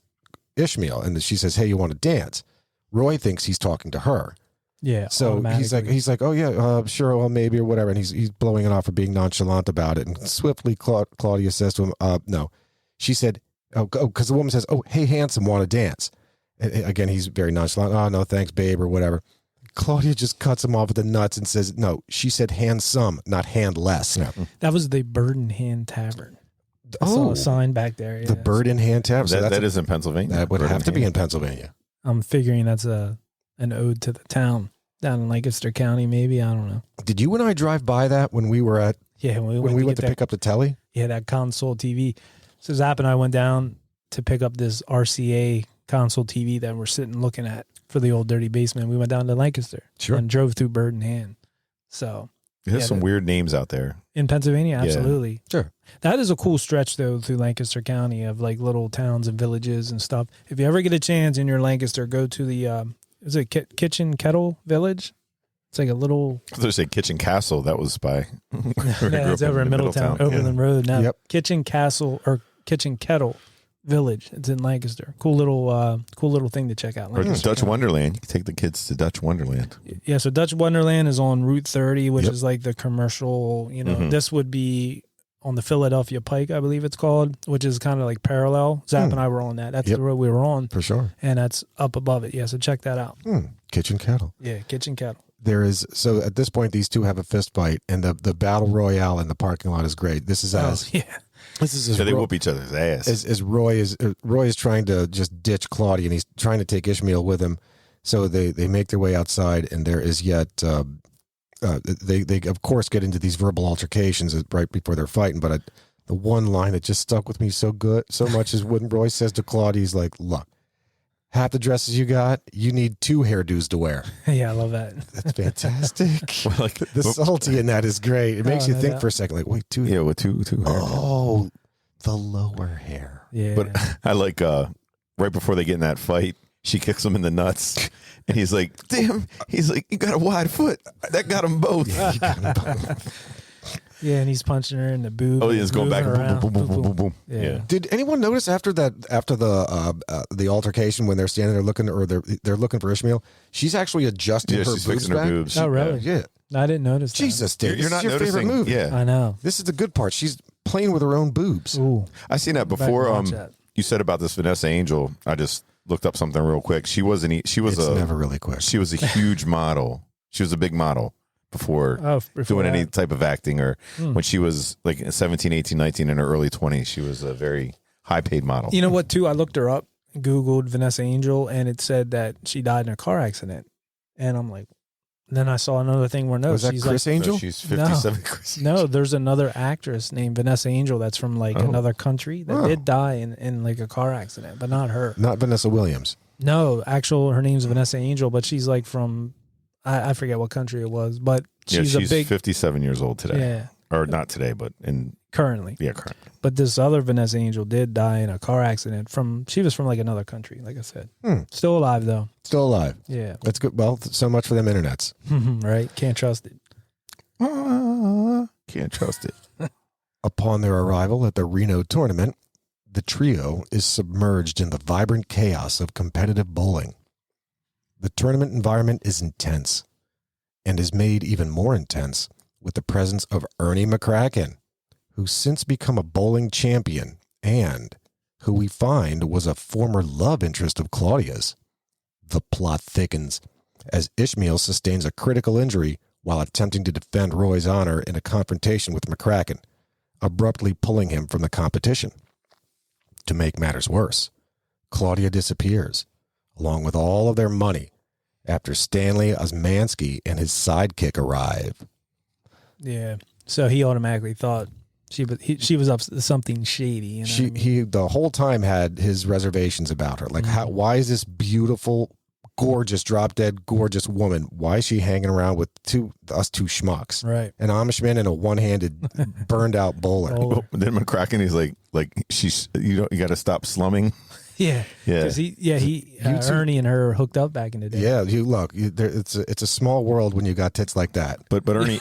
Ishmael. And she says, hey, you want to dance? Roy thinks he's talking to her. yeah. So he's like, oh yeah, sure, well maybe or whatever, and he's blowing it off for being nonchalant about it. And swiftly, Claudia says to him, no. She said, because the woman says, oh hey handsome, want to dance? And again, he's very nonchalant. Oh no, thanks, babe, or whatever. Claudia just cuts him off with the nuts and says, no, she said handsome, not handless. Yeah. That was the Bird in Hand Tavern. I saw a sign back there. Yeah. The Bird in Hand Tavern. So that is in Pennsylvania. That would have to be in Pennsylvania. I'm figuring that's an ode to the town down in Lancaster County, maybe. I don't know. Did you and I drive by that when we were at when we went to pick up the telly? Yeah, that console TV. So Zap and I went down to pick up this RCA console TV that we're sitting looking at for the old dirty basement. We went down to Lancaster and drove through Bird in Hand. So there's some weird names out there in Pennsylvania. Absolutely. Yeah. Sure. That is a cool stretch though through Lancaster County of like little towns and villages and stuff. If you ever get a chance in your Lancaster, go to the is it Kitchen Kettle Village? It's like a little. I was going to say Kitchen Castle. That was by. Yeah, it's over in Middletown, Overland Road. Now Kitchen Kettle Village. It's in Lancaster. Cool little thing to check out. Or Dutch Wonderland. You can take the kids to Dutch Wonderland. Yeah, so Dutch Wonderland is on Route 30, which is like the commercial. This would be on the Philadelphia Pike, I believe it's called, which is kind of like parallel. Zap and I were on that. That's the road we were on. For sure. And that's up above it. Yeah, so check that out. Kitchen Kettle. Yeah, Kitchen Kettle. There is, so at this point, these two have a fist fight, and the battle royale in the parking lot is great. This is So they whoop each other's ass. As Roy is trying to just ditch Claudia, and he's trying to take Ishmael with him. So they make their way outside, and there is yet they of course get into these verbal altercations right before they're fighting. But the one line that just stuck with me so much is when Roy says to Claudia, he's like, "Look, half the dresses you got, you need 2 hairdos to wear." Yeah, I love that. That's fantastic. The subtlety in that is great. It makes you think for a second, like, wait, 2 hair. Yeah, with two hair. Oh, the lower hair. Yeah. But I like right before they get in that fight, she kicks him in the nuts. And he's like, damn. He's like, you got a wide foot. That got them both. Yeah, and he's punching her in the boob. Oh, he's going back. Boom, boom, boom, boom, boom, boom. Yeah. Did anyone notice after the altercation when they're standing there looking, or they're looking for Ishmael? She's actually adjusting her she's boobs fixing back. her boobs. Oh, really? Yeah. I didn't notice that. Jesus, dude. You're not your noticing. favorite movie. Yeah. I know. This is the good part. She's playing with her own boobs. Ooh. I seen that before. You said about this Vanessa Angel. I just looked up something real quick. She was never really quick. She was a huge model. She was a big model before doing any type of acting, or when she was like 17, 18, 19 in her early 20s. She was a very high paid model. You know what, too? I looked her up, Googled Vanessa Angel, and it said that she died in a car accident. And I'm like, then I saw another thing where was that she's Chris like, Angel? No, she's 57. No, there's another actress named Vanessa Angel that's from like another country that did die in like a car accident, but not her. Not Vanessa Williams. No, her name's Vanessa Angel, but she's like from, I forget what country it was, but she's a big 57 years old today. Yeah. Or not today, but currently. Yeah, currently. But this other Vanessa Angel did die in a car accident she was from like another country, like I said. Still alive though. Still alive. Yeah. That's good. Well, so much for them internets. Right? Can't trust it. Can't trust it. Upon their arrival at the Reno tournament, the trio is submerged in the vibrant chaos of competitive bowling. The tournament environment is intense and is made even more intense with the presence of Ernie McCracken, who's since become a bowling champion and who we find was a former love interest of Claudia's. The plot thickens as Ishmael sustains a critical injury while attempting to defend Roy's honor in a confrontation with McCracken, abruptly pulling him from the competition. To make matters worse, Claudia disappears, along with all of their money, after Stanley Osmansky and his sidekick arrive. Yeah. So he automatically thought she was up to something shady. You know He the whole time had his reservations about her. Like, why is this beautiful, gorgeous, drop dead, gorgeous woman. Why is she hanging around with us two schmucks? Right. An Amishman and a one-handed, burned out bowler. Well, then McCracken, he's like you got to stop slumming. Yeah. Yeah. Because Ernie and her hooked up back in the day. Yeah, it's a small world when you got tits like that. But Ernie,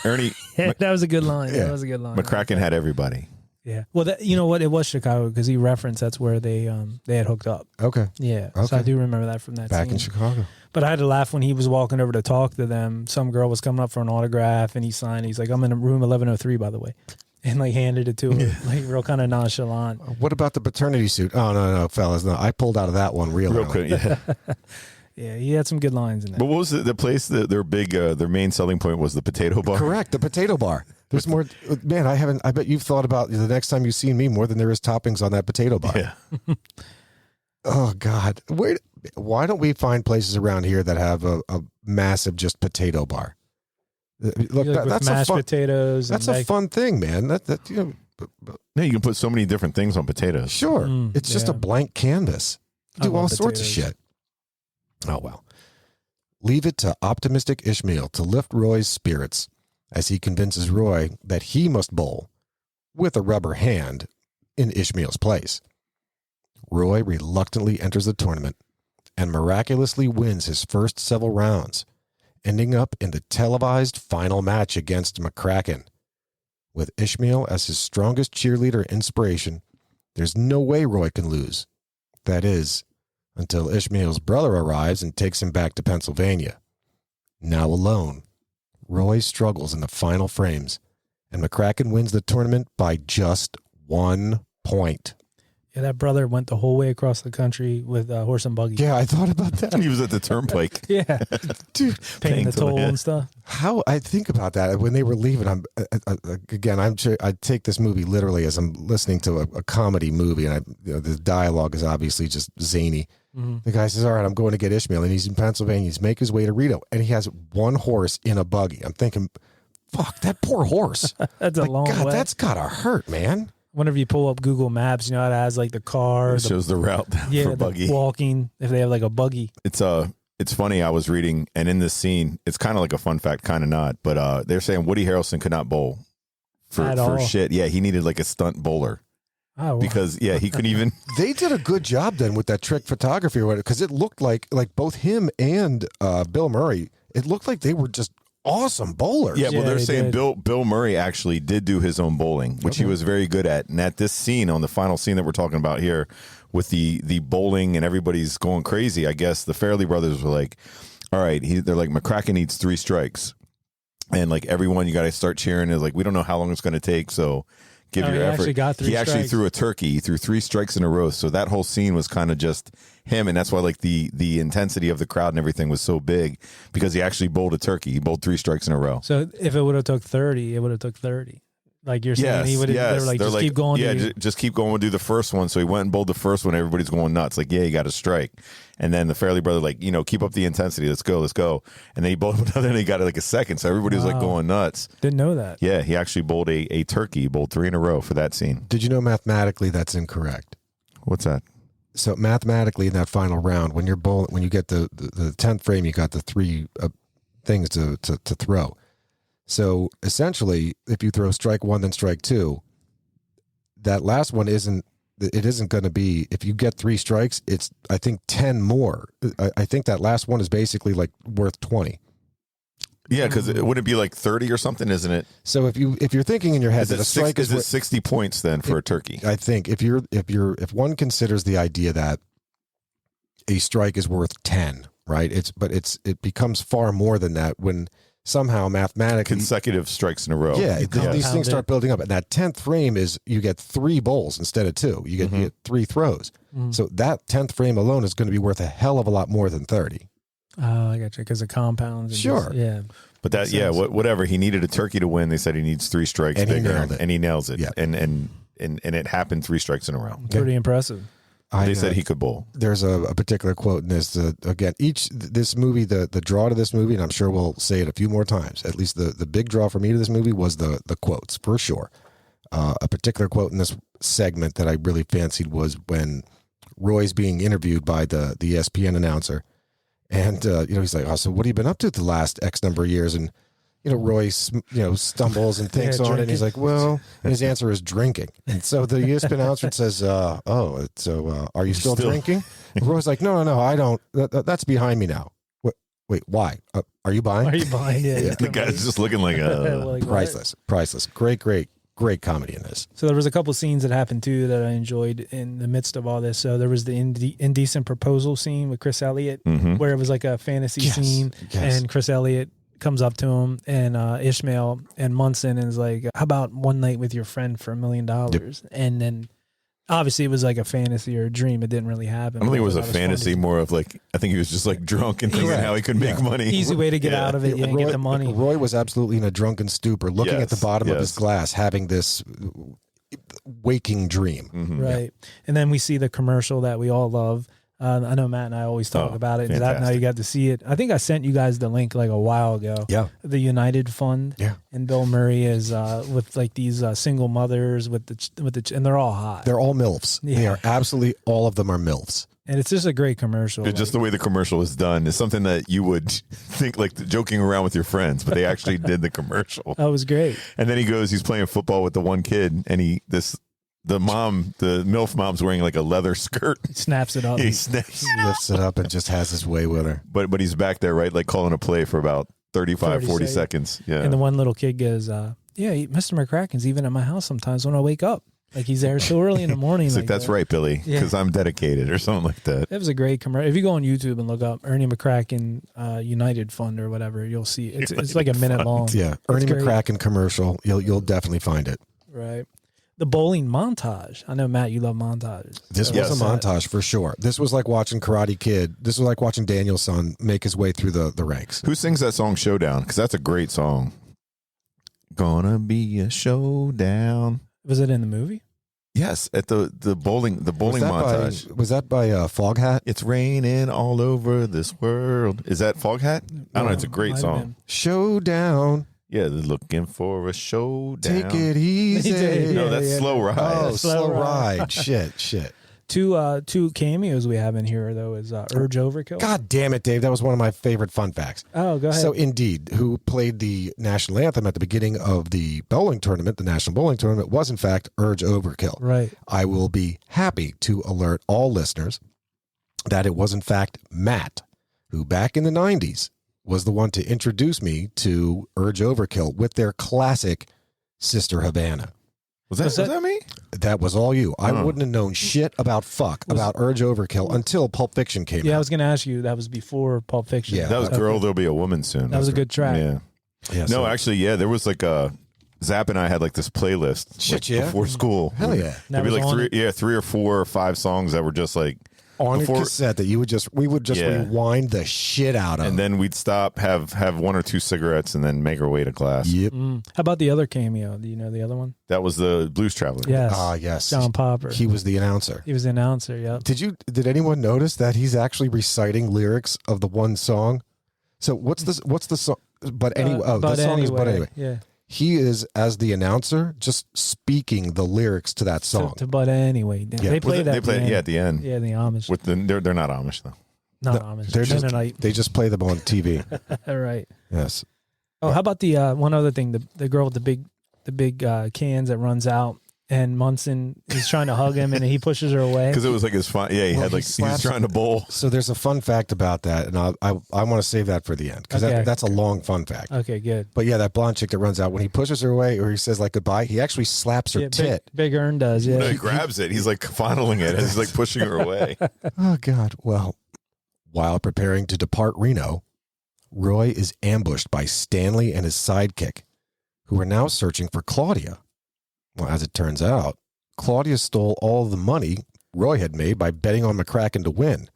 Yeah, that was a good line. Yeah. That was a good line. McCracken had everybody. Yeah. Well, you know what? It was Chicago because he referenced that's where they had hooked up. Okay. Yeah. Okay. So I do remember that from that Back scene. in Chicago. But I had to laugh when he was walking over to talk to them. Some girl was coming up for an autograph and he signed. He's like, I'm in room 1103, by the way. And like handed it to her, like real kind of nonchalant. What about the paternity suit? Oh, no, fellas. No, I pulled out of that one real Quick, yeah. Yeah, he had some good lines in there. But what was the place that their main selling point was the potato bar? Correct, the potato bar. There's more. Man, I bet you've thought about the next time you've seen me more than there is toppings on that potato bar. Yeah. Oh, God. Why don't we find places around here that have a massive just potato bar? Look, that's mashed a fun, potatoes. that's a fun thing, man. Yeah, you can put so many different things on potatoes. Sure. It's just a blank canvas. Do all sorts of shit. Oh, well. Leave it to optimistic Ishmael to lift Roy's spirits as he convinces Roy that he must bowl with a rubber hand in Ishmael's place. Roy reluctantly enters the tournament and miraculously wins his first several rounds, ending up in the televised final match against McCracken. With Ishmael as his strongest cheerleader inspiration, there's no way Roy can lose. That is, until Ishmael's brother arrives and takes him back to Pennsylvania. Now alone, Roy struggles in the final frames, and McCracken wins the tournament by just 1 point. Yeah, that brother went the whole way across the country with a horse and buggy. Yeah, I thought about that. He was at the turnpike. Yeah. Dude, Paying the toll and stuff. how I think about that when they were leaving, I'm sure I take this movie literally as I'm listening to a comedy movie, and the dialogue is obviously just zany. Mm-hmm. The guy says, all right, I'm going to get Ishmael, and he's in Pennsylvania. He's making his way to Reno, and he has one horse in a buggy. I'm thinking, fuck, that poor horse. That's a long God, way. that's gotta hurt, man. Whenever you pull up Google Maps, you know, it has like the car. It shows the route for buggy. Walking, if they have like a buggy. It's funny, I was reading, and in this scene, it's kind of like a fun fact, kind of not, but they're saying Woody Harrelson could not bowl for shit. Yeah, he needed like a stunt bowler. Oh, wow. Because, yeah, he couldn't even. They did a good job then with that trick photography, because it looked like both him and Bill Murray, it looked like they were just awesome bowlers. Yeah, well, they're saying did. Bill Murray actually did do his own bowling, which he was very good at. And at this scene, on the final scene that we're talking about here, with the bowling and everybody's going crazy, I guess the Farrelly brothers were like, all right, they're like, McCracken needs 3 strikes. And like everyone, you got to start cheering. Is like, we don't know how long it's going to take, so give your effort. He actually threw a turkey. He threw 3 strikes in a row. So that whole scene was kind of just him, and that's why like the intensity of the crowd and everything was so big, because he actually bowled a turkey. He bowled 3 strikes in a row. So if it would have took 30, it would have took 30. Like you're saying, he would have. They were like, just keep going. Yeah, just keep going. We'll do the first one. So he went and bowled the first one. Everybody's going nuts. Like, yeah, you got to strike. And then the Farrelly brother, like, keep up the intensity. Let's go. And then he bowled another, and he got like a second. So everybody was like going nuts. Didn't know that. Yeah, he actually bowled a turkey. He bowled 3 in a row for that scene. Did you know mathematically that's incorrect? What's that? So mathematically, in that final round, when you get the 10th frame, you got the 3 things to throw. So essentially, if you throw strike 1, then strike 2, that last one isn't going to be, if you get 3 strikes, it's, I think, 10 more. I think that last one is basically like worth 20. Yeah, because it wouldn't be like 30 or something, isn't it? So if you're thinking in your head that a strike is it 60 points then for a turkey? I think if one considers the idea that a strike is worth 10, right? It becomes far more than that when somehow mathematically consecutive strikes in a row. Yeah, these things start building up, and that 10th frame is you get 3 bowls instead of 2. You get 3 throws. Mm-hmm. So that 10th frame alone is going to be worth a hell of a lot more than 30. Oh, I got you, because of compounds. Sure. Yeah. But that, whatever. He needed a turkey to win. They said he needs 3 strikes, and bigger, he nailed it. And he nails it. Yeah. And it happened 3 strikes in a row. Pretty impressive. They said he could bowl. There's a particular quote in this. Again, this movie, the draw to this movie, and I'm sure we'll say it a few more times. At least the big draw for me to this movie was the quotes, for sure. A particular quote in this segment that I really fancied was when Roy's being interviewed by the ESPN announcer, And, he's like, oh, so what have you been up to the last X number of years? And, Roy, stumbles and thinks on it. And he's like, well, and his answer is drinking. And so the ESPN announcer says, are you still drinking? And Roy's like, no, I don't. That's behind me now. Wait, why? Are you buying? Are you buying it? Yeah. The guy's just looking like Like, priceless. Great comedy in this. So there was a couple scenes that happened too that I enjoyed in the midst of all this. So there was the indecent proposal scene with Chris Elliott, where it was like a fantasy scene, and Chris Elliott comes up to him and Ishmael and Munson and is like, how about one night with your friend for $1 million? Yep. And then obviously it was like a fantasy or a dream. It didn't really happen. I don't think it was a fantasy, more of like, I think he was just like drunk and thinking how he could make money. Easy way to get out of it and get the money. Roy was absolutely in a drunken stupor, looking at the bottom of his glass, having this waking dream. Right. And then we see the commercial that we all love. I know Matt and I always talk about it. Now you got to see it. I think I sent you guys the link like a while ago. Yeah. The United Fund. Yeah. And Bill Murray is with like these single mothers with the and they're all hot. They're all MILFs. Yeah. They are absolutely, all of them are MILFs. And it's just a great commercial. Just the way the commercial is done is something that you would think like joking around with your friends, but they actually did the commercial. That was great. And then he's playing football with the one kid, and the MILF mom's wearing like a leather skirt. He snaps it up. He lifts it up and just has his way with her. But he's back there, right? Like calling a play for about 40 seconds. Yeah. And the one little kid goes, Mr. McCracken's even at my house sometimes when I wake up. Like he's there so early in the morning. He's like, that's right, Billy, because I'm dedicated or something like that. It was a great commercial. If you go on YouTube and look up Ernie McCracken United Fund or whatever, you'll see it. It's like a minute long. Yeah. Ernie McCracken commercial. You'll definitely find it. Right. The bowling montage. I know, Matt, you love montages. This was a montage for sure. This was like watching Karate Kid. This was like watching Daniel's son make his way through the ranks. Who sings that song Showdown? Because that's a great song. Gonna be a showdown. Was it in the movie? Yes, at the bowling montage. Was that by Foghat? It's raining all over this world. Is that Foghat? I don't know. It's a great song. Showdown. Yeah, they're looking for a showdown. Take it easy. No, that's Slow Ride. Oh, Slow Ride. Shit. Two cameos we have in here, though, is Urge Overkill. God damn it, Dave. That was one of my favorite fun facts. Oh, go ahead. So, Indeed, who played the national anthem at the beginning of the bowling tournament, the national bowling tournament, was, in fact, Urge Overkill. Right. I will be happy to alert all listeners that it was, in fact, Matt, who back in the 90s was the one to introduce me to Urge Overkill with their classic Sister Havana. Was that me? That was all you. I wouldn't have known shit about Urge Overkill until Pulp Fiction came out. Yeah, I was going to ask you. That was before Pulp Fiction. Yeah, that was Girl, There'll Be a Woman Soon. That was a good track. Yeah. No, actually, there was like Zap and I had like this playlist before school. Hell yeah. There'd be like 3 or 4 or 5 songs that were just like on a cassette that we would just rewind the shit out of. And then we'd stop, have 1 or 2 cigarettes, and then make our way to class. Yep. How about the other cameo? Do you know the other one? That was the Blues Traveler. Yes. Yes. John Popper. He was the announcer. Yep. Did anyone notice that he's actually reciting lyrics of the one song? So what's the song? But anyway, the song is But Anyway. Yeah. He is, as the announcer, just speaking the lyrics to that song. But Anyway. Yeah. They play that. They play it at the end. Yeah, the Amish. They're not Amish though. Not Amish. They just play them on TV. Right. Yes. Oh, how about the one other thing? The girl with the big cans that runs out, and Munson is trying to hug him, and he pushes her away because it was like his fun. Yeah, he was trying to bowl. So there's a fun fact about that, and I want to save that for the end because that's a long fun fact. Okay, good. But yeah, that blonde chick that runs out, when he pushes her away or he says like goodbye, he actually slaps her tit. Big Earn does. Yeah, no, he grabs it. He's like fondling it as he's like pushing her away. Oh God. Well, while preparing to depart Reno, Roy is ambushed by Stanley and his sidekick, who are now searching for Claudia. Well, as it turns out, Claudia stole all the money Roy had made by betting on McCracken to win.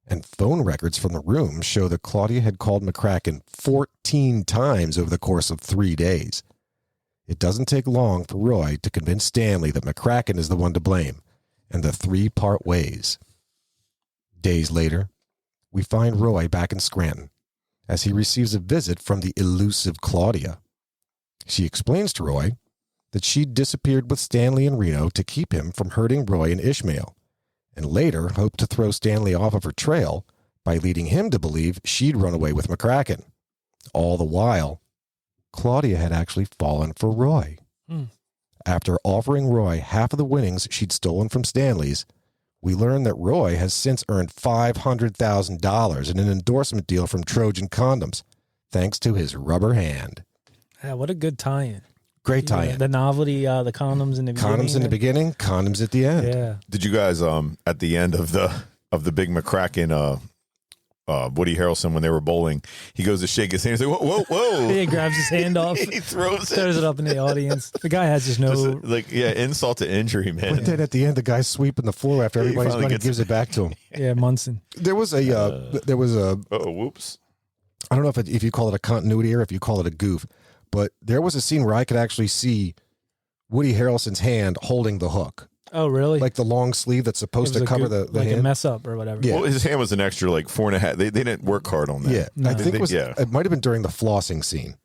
And phone records from the room show that Claudia had called McCracken 14 times over the course of 3 days. It doesn't take long for Roy to convince Stanley that McCracken is the one to blame, and the 3 part ways. Days later, we find Roy back in Scranton, as he receives a visit from the elusive Claudia. She explains to Roy that she disappeared with Stanley in Reno to keep him from hurting Roy and Ishmael, and later hoped to throw Stanley off of her trail by leading him to believe she'd run away with McCracken. All the while, Claudia had actually fallen for Roy. After offering Roy half of the winnings she'd stolen from Stanley's, we learned that Roy has since earned $500,000 in an endorsement deal from Trojan Condoms, thanks to his rubber hand. Yeah, what a good tie-in. Great tie-in. The novelty, the condoms in the beginning. Condoms in the beginning, condoms at the end. Yeah. Did you guys at the end of the big McCracken Woody Harrelson when they were bowling, he goes to shake his hand. He's like, whoa, whoa, whoa. He grabs his hand off. He throws it up in the audience. The guy has just no... insult to injury, man. But then at the end, the guy's sweeping the floor after everybody's gone and gives it back to him. Yeah, Munson. There was a... whoops. I don't know if you call it a continuity or if you call it a goof, but there was a scene where I could actually see Woody Harrelson's hand holding the hook. Oh, really? Like the long sleeve that's supposed to cover the like hand. A mess up or whatever. Yeah. Well, his hand was an extra 4.5. They didn't work hard on that. Yeah. No. I think it might have been during the flossing scene.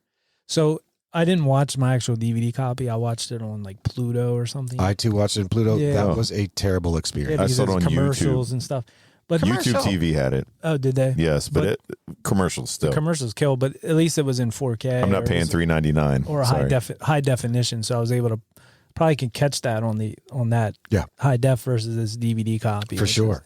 So I didn't watch my actual DVD copy. I watched it on Pluto or something. I too watched it in Pluto. Yeah. That was a terrible experience. I saw it on commercials YouTube. and stuff. But YouTube TV had it. Oh, did they? Yes, but commercials still. The commercials kill, but at least it was in 4K. I'm not paying $3.99 or high definition, so I was able to probably can catch that on that high def versus this DVD copy for sure.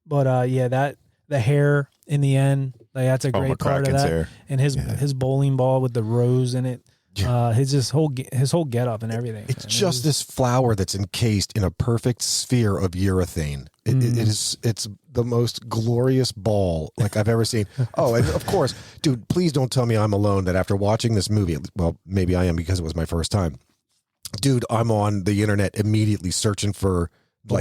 But that the hair in the end, that's a great part of that. Hair. And his bowling ball with the rose in it. His whole get up and everything. It's just this flower that's encased in a perfect sphere of urethane. It's the most glorious ball I've ever seen. Oh, and of course, dude, please don't tell me I'm alone that after watching this movie, well, maybe I am because it was my first time. Dude, I'm on the internet immediately searching for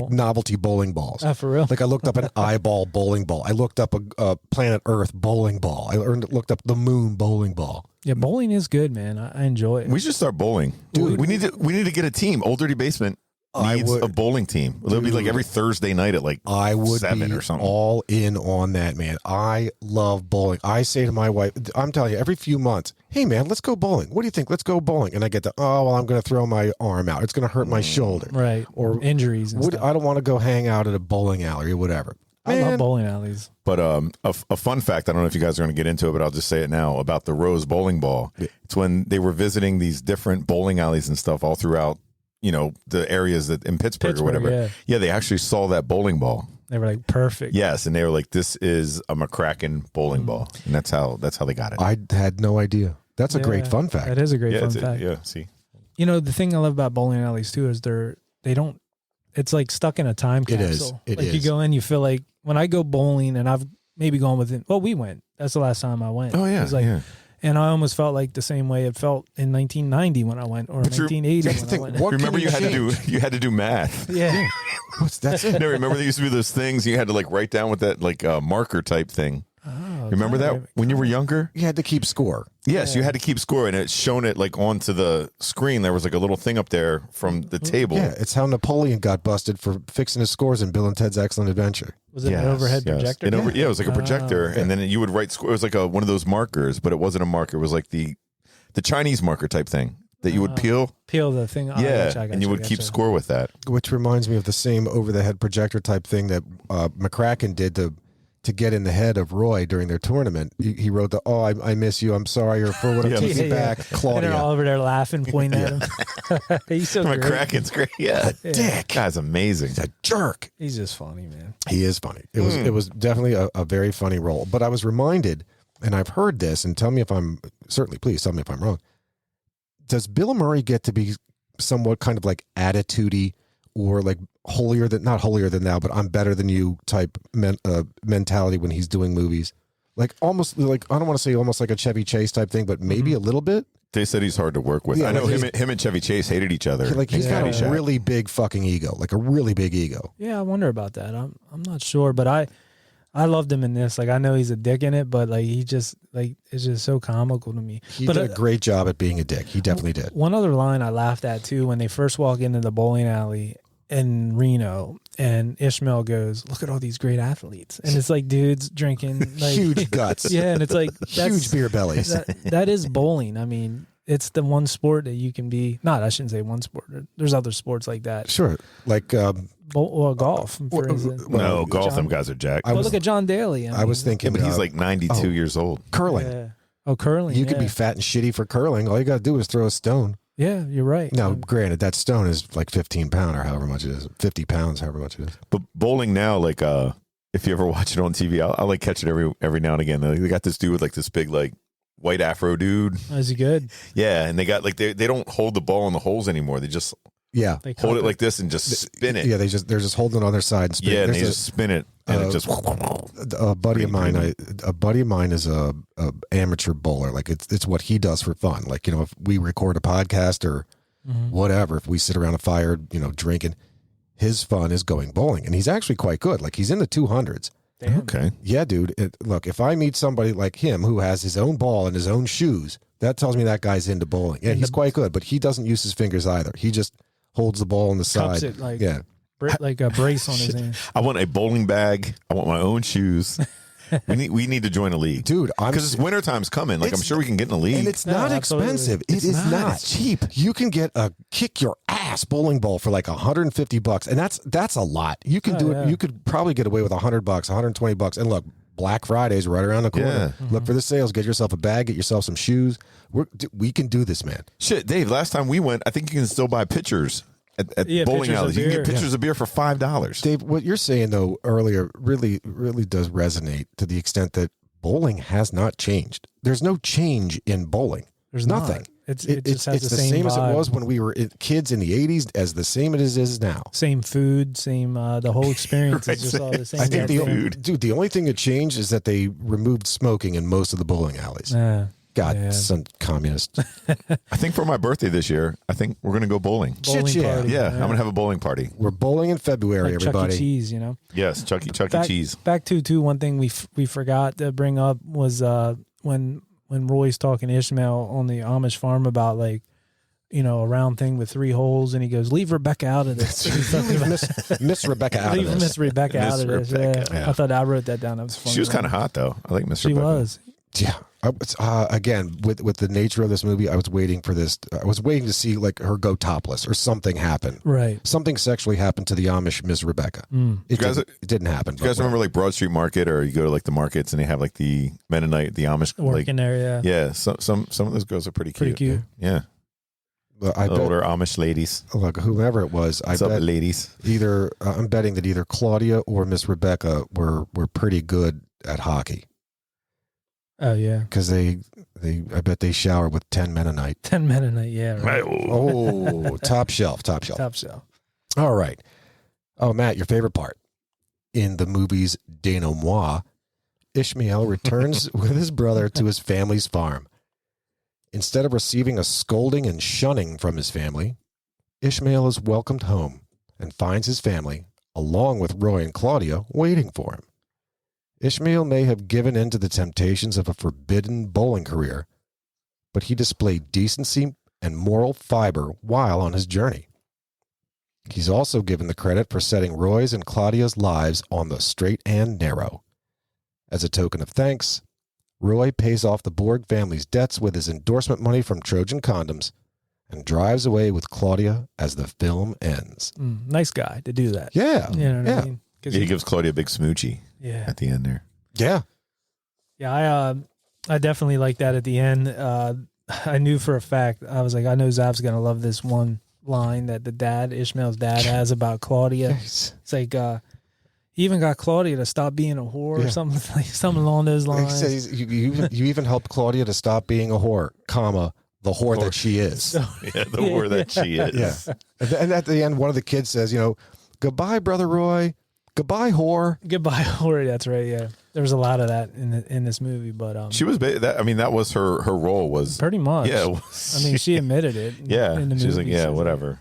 novelty bowling balls. For real? I looked up an eyeball bowling ball. I looked up a Planet Earth bowling ball. I looked up the moon bowling ball. Yeah, bowling is good, man. I enjoy it. We should start bowling. Dude, we need to get a team. Old Dirty Basement needs a bowling team. It'll be every Thursday night at I would 7 be or something. all in on that, man. I love bowling. I say to my wife, I'm telling you, every few months, hey man, let's go bowling. What do you think? Let's go bowling. And I get I'm going to throw my arm out. It's going to hurt my shoulder. Right. Or injuries and stuff. I don't want to go hang out at a bowling alley or whatever. I love bowling alleys. But a fun fact, I don't know if you guys are going to get into it, but I'll just say it now about the Rose bowling ball. Yeah. It's when they were visiting these different bowling alleys and stuff all throughout, the areas that in Pittsburgh or whatever. Yeah, they actually saw that bowling ball. They were perfect. Yes, and they were like, this is a McCracken bowling ball. And that's how they got it. I had no idea. That's a great fun fact. That is a great fun fact. See. The thing I love about bowling alleys too is they don't, it's stuck in a time capsule. It is. You go in, you feel like, when I go bowling, and I've maybe gone within, we went. That's the last time I went. Oh, yeah. And I almost felt like the same way it felt in 1990 when I went, or 1980 when I went. Remember you had to do math. Yeah. That's it. No, remember there used to be those things you had to write down with that marker type thing. Oh, remember that when you were younger? You had to keep score. Yes, you had to keep score, and it's shown it onto the screen. There was a little thing up there from the table. Yeah, it's how Napoleon got busted for fixing his scores in Bill and Ted's Excellent Adventure. Was it an overhead projector? It was like a projector, and then you would write score. It was like one of those markers, but it wasn't a marker. It was like the Chinese marker type thing that you would peel the thing. And you would keep score with that. Which reminds me of the same over-the-head projector type thing that McCracken did to get in the head of Roy during their tournament. He wrote I miss you, I'm sorry, or for what I'm taking back, Claudia. And they're all over there laughing, pointing at him. He's so great. McCracken's great. Yeah. Dick. Guy's amazing. He's a jerk. He's just funny, man. He is funny. It was definitely a very funny role. But I was reminded, and I've heard this, and please tell me if I'm wrong. Does Bill Murray get to be somewhat kind of attitude-y or not holier than thou, but I'm better than you type mentality when he's doing movies? Almost I don't want to say almost like a Chevy Chase type thing, but maybe a little bit. They said he's hard to work with. Yeah, I know him and Chevy Chase hated each other. He's got a really big fucking ego, a really big ego. Yeah, I wonder about that. I'm not sure, but I loved him in this. I know he's a dick in it, but he just it's just so comical to me. He did a great job at being a dick. He definitely did. One other line I laughed at too when they first walk into the bowling alley in Reno, and Ishmael goes, "Look at all these great athletes," and it's dudes drinking huge guts. Yeah, and it's huge beer bellies. That is bowling. I mean, it's the one sport that you can be. Not, I shouldn't say one sport. There's other sports like that. Sure, golf, for instance. No, golf. John- Them guys are jacked. Well, look at John Daly. I was Yeah, thinking, but he's like 92 years old. curling. Yeah. Oh, curling. You could be fat and shitty for curling. All you got to do is throw a stone. Yeah, you're right. Now, granted, that stone is like 15 pound or however much it is. 50 pounds, however much it is. But bowling now, like, if you ever watch it on TV, I'll like catch it every now and again. They got this dude with like this big like white afro dude. Is he good? Yeah, and they got like they don't hold the ball in the holes anymore. They just They hold it like this and just spin it. Yeah, they're just holding it on their side and spin. Yeah, and There's they just spin it and it just. a buddy of mine. A buddy of mine is a amateur bowler. Like it's what he does for fun. Like, you know, if we record a podcast or whatever, if we sit around a fire, you know, drinking, his fun is going bowling, and he's actually quite good. Like he's in the 200s. Damn. Okay. Yeah, dude. Look, if I meet somebody like him who has his own ball and his own shoes, that tells me that guy's into bowling. Yeah, he's quite good, but he doesn't use his fingers either. He just holds the ball on the Cups side. it like, Yeah. like a brace on his hand. I want a bowling bag. I want my own shoes. we need to join a league, Dude, because wintertime's coming. Like I'm sure we can get in a league. And it's Yeah, not absolutely. expensive. It's It is not. It's cheap. You can get a kick your ass bowling ball for like $150, and that's a lot. You can do it. yeah. You could probably get away with $100, $120, and look, Black Friday's right around the corner. Yeah. Look for the sales. Get yourself a bag. Get yourself some shoes. We can do this, man. Shit, Dave. Last time we went, I think you can still buy pitchers at Yeah, bowling pitchers of alleys. You can get beer. pitchers of beer for $5. Dave, what you're saying though earlier really does resonate to the extent that bowling has not changed. There's no change in bowling. There's nothing. Not. It just has it's the same as it vibe. was when we were kids in the 80s, as the same as it is now. Same food, same the whole experience Right, is just all the same. I think the only thing that changed is that they removed smoking in most of the bowling alleys. God, yeah. some communist. I think for my birthday this year, I think we're gonna go bowling. Bowling Shit, yeah. party. Yeah, I'm gonna have a bowling party. We're bowling in February, like Chuck E. everybody. Cheese, you know. Yes, Chuck E. Cheese. Back to one thing we forgot to bring up was when Roy's talking to Ishmael on the Amish farm about like, you know, a round thing with 3 holes, and he goes, "Leave Rebecca out of this." He's talking about- Miss Rebecca out of Leave this. Miss Rebecca Miss out of this. Rebecca. Yeah. I thought I wrote that down. That was funny. She was kind of hot though. I like Miss She Rebecca. was. Yeah. Again, with the nature of this movie, I was waiting for this. I was waiting to see like her go topless or something happen. Right. Something sexually happened to the Amish Miss Rebecca. It didn't happen. You guys remember like Broad Street Market, or you go to like the markets and they have like the Mennonite, the Amish, like Working there, yeah. yeah. Some of those girls are pretty cute. Pretty cute. Yeah, I bet, older Amish ladies. look, whoever it was, What's I up, bet ladies? I'm betting that either Claudia or Miss Rebecca were pretty good at hockey Oh yeah. because I bet they shower with 10 Mennonite. 10 Mennonite, yeah. Right. Oh, top shelf. Top shelf. All right. Oh, Matt, your favorite part. In the movie's denouement, Ishmael returns with his brother to his family's farm. Instead of receiving a scolding and shunning from his family, Ishmael is welcomed home and finds his family, along with Roy and Claudia, waiting for him. Ishmael may have given in to the temptations of a forbidden bowling career, but he displayed decency and moral fiber while on his journey. He's also given the credit for setting Roy's and Claudia's lives on the straight and narrow. As a token of thanks, Roy pays off the Borg family's debts with his endorsement money from Trojan Condoms and drives away with Claudia as the film ends. Nice guy to do that. Yeah. You know what yeah. I mean? 'Cause He gives Claudia a big smoochie yeah. at the end there. Yeah. Yeah, I definitely like that at the end. I knew for a fact, I was like, I know Zav's going to love this one line that Ishmael's dad has about Claudia. It's like, he even got Claudia to stop being a whore or something, like something along those He lines. says you even helped Claudia to stop being a whore, comma, the whore that she is. Yeah, the whore that she is. Yeah. And at the end, one of the kids says, goodbye, Brother Roy. Goodbye, whore. Goodbye, whore. That's right. Yeah, there was a lot of that in this movie, but She was that was her role was pretty much. Yeah, I mean, she admitted it. yeah. in the She was like, movie. yeah, She's whatever.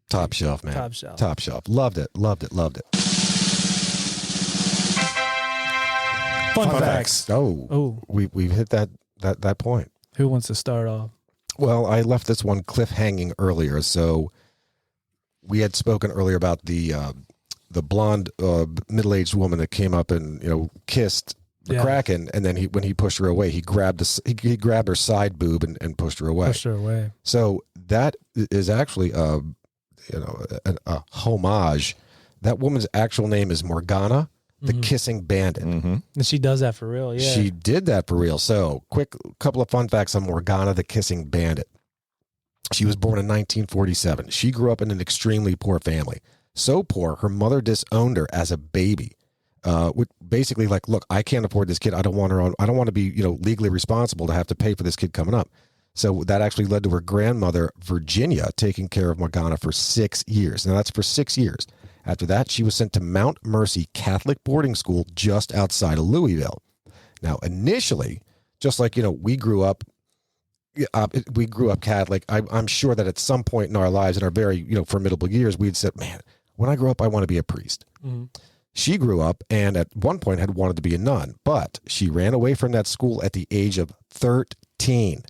Top shelf, man. Top shelf. Top shelf. Loved it. Loved it. Loved it. Fun facts. Oh, we've hit that point. Who wants to start off? Well, I left this one cliffhanging earlier. So we had spoken earlier about the blonde middle-aged woman that came up and kissed the Kraken, and then when he pushed her away, he grabbed her side boob and pushed her away. Pushed her away. So that is actually a homage That woman's actual name is Morgana, the Kissing Bandit. And she does that for real, yeah. She did that for real. So, quick couple of fun facts on Morgana, the Kissing Bandit. She was born in 1947. She grew up in an extremely poor family. So poor, her mother disowned her as a baby. Basically, like, look, I can't afford this kid. I don't want her on. I don't want to be, legally responsible to have to pay for this kid coming up. So that actually led to her grandmother, Virginia, taking care of Morgana for 6 years. Now, that's for 6 years. After that, she was sent to Mount Mercy Catholic boarding school just outside of Louisville. Now, initially, just like, we grew up Catholic. I'm sure that at some point in our lives, in our very, formidable years, we'd said, man, when I grow up, I want to be a priest. She grew up and at one point had wanted to be a nun, but she ran away from that school at the age of 13.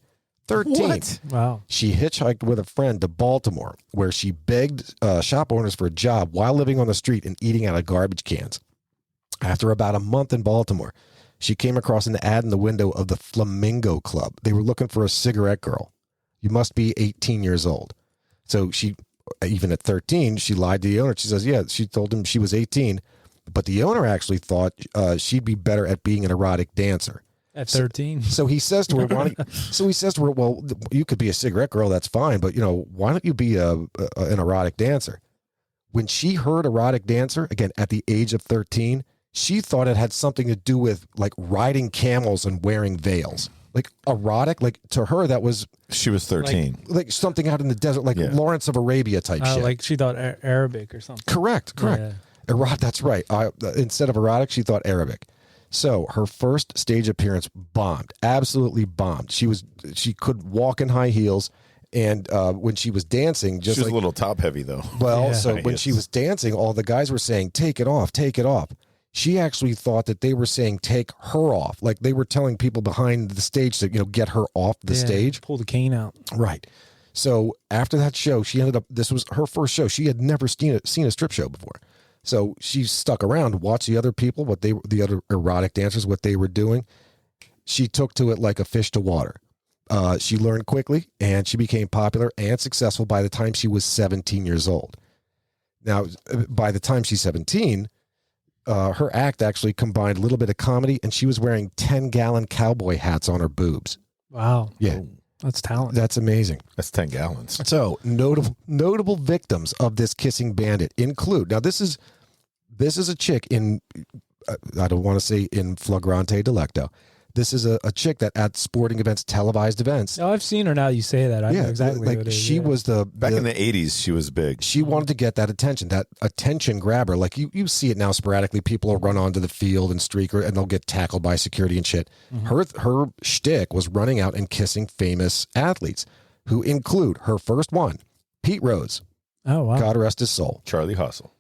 13. What? Wow. She hitchhiked with a friend to Baltimore, where she begged shop owners for a job while living on the street and eating out of garbage cans. After about a month in Baltimore, she came across an ad in the window of the Flamingo Club. They were looking for a cigarette girl. You must be 18 years old. So she, even at 13, she lied to the owner. She says, yeah, she told him she was 18, but the owner actually thought she'd be better at being an erotic dancer. At 13. So he says to her, well, you could be a cigarette girl, that's fine, but why don't you be an erotic dancer? When she heard erotic dancer, again, at the age of 13, she thought it had something to do with like riding camels and wearing veils. Like erotic, like to her, that was... She was 13. Like something out in the desert, like Lawrence of Arabia type shit. Like she thought Arabic or something. Correct. Yeah. That's right. Instead of erotic, she thought Arabic. So her first stage appearance bombed, absolutely bombed. She could walk in high heels, and when she was dancing, she was a little top heavy though. Well, so when she was dancing, all the guys were saying, "Take it off, take it off." She actually thought that they were saying, "Take her off," like they were telling people behind the stage to get her off the stage. Pull the cane out. Right. So after that show, she ended up. This was her first show. She had never seen a strip show before. So she stuck around, watched the other people, the other erotic dancers, what they were doing. She took to it like a fish to water. She learned quickly, and she became popular and successful by the time she was 17 years old. Now, by the time she's 17, her act actually combined a little bit of comedy, and she was wearing 10-gallon cowboy hats on her boobs. Wow. Yeah. That's talent. That's amazing. That's 10 gallons. So notable victims of this kissing bandit include, now this is a chick in, I don't want to say in flagrante delicto. This is a chick that at sporting events, televised events. Oh, I've seen her now you say that. I know exactly who it is. She was back in the 80s, she was big. She wanted to get that attention grabber. Like you see it now sporadically. People will run onto the field and streaker and they'll get tackled by security and shit. Her shtick was running out and kissing famous athletes who include her first one, Pete Rose. Oh, wow. God rest his soul. Charlie Hustle.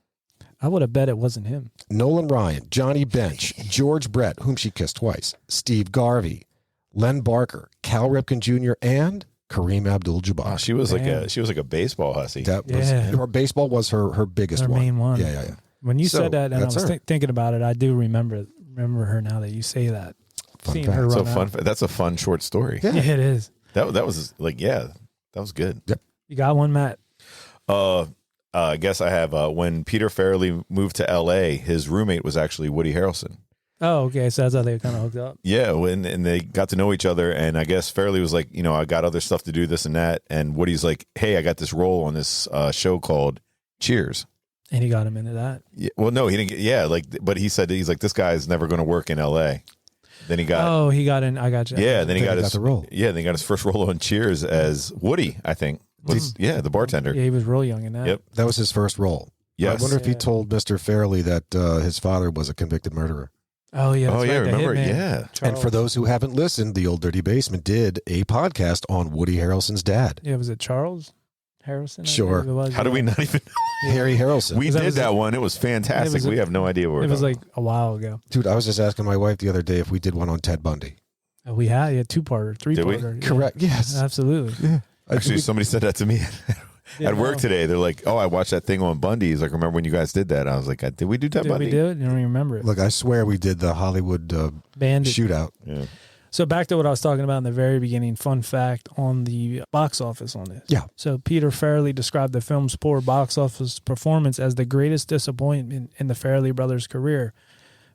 I would have bet it wasn't him. Nolan Ryan, Johnny Bench, George Brett, whom she kissed twice, Steve Garvey, Len Barker, Cal Ripken Jr., and Kareem Abdul-Jabbar. Oh, she was like a baseball hussy. Her baseball was her biggest her one. main one. Yeah. When you said that, and I was thinking about it, I do remember her now that you say that. Fun her fact. That's a fun short story. Yeah, it is. That was that was good. Yep. You got one, Matt? I guess I have. When Peter Farrelly moved to L.A., his roommate was actually Woody Harrelson. Oh, okay. So that's how they kind of hooked up. Yeah, and they got to know each other, and I guess Farrelly was like, I got other stuff to do, this and that, and Woody's like, hey, I got this role on this show called Cheers. And he got him into that. Yeah, well, no, he didn't. But he said he's like, this guy's never going to work in L.A. Then he got. Oh, he got in. I got you. Yeah, then he got the role. Yeah, then he got his first role on Cheers as Woody, I think. The bartender. Yeah, he was real young in that. Yep. That was his first role. Yes. I wonder if he told Mr. Farrelly that his father was a convicted murderer. Oh, yeah. That's right. Remember? Yeah. Charles. And for those who haven't listened, the Old Dirty Basement did a podcast on Woody Harrelson's dad. Yeah, was it Charles Harrelson? Sure. How do we not even know? Harry Harrelson. We did that one. It was fantastic. We have no idea where it was like a while ago. Dude, I was just asking my wife the other day if we did one on Ted Bundy. Oh, we had 2-parter, 3-parter. Yeah. Correct. Yes. Absolutely. Yeah. Actually, somebody said that to me at work today. They're like, "Oh, I watched that thing on Bundy." He's like, "Remember when you guys did that?" I was like, "Did we do Ted Bundy?" Did we do it? You don't even remember it. Look, I swear we did the Hollywood Bandit shootout. Yeah. So back to what I was talking about in the very beginning, fun fact on the box office on this. Yeah. So Peter Farrelly described the film's poor box office performance as the greatest disappointment in the Farrelly brothers' career,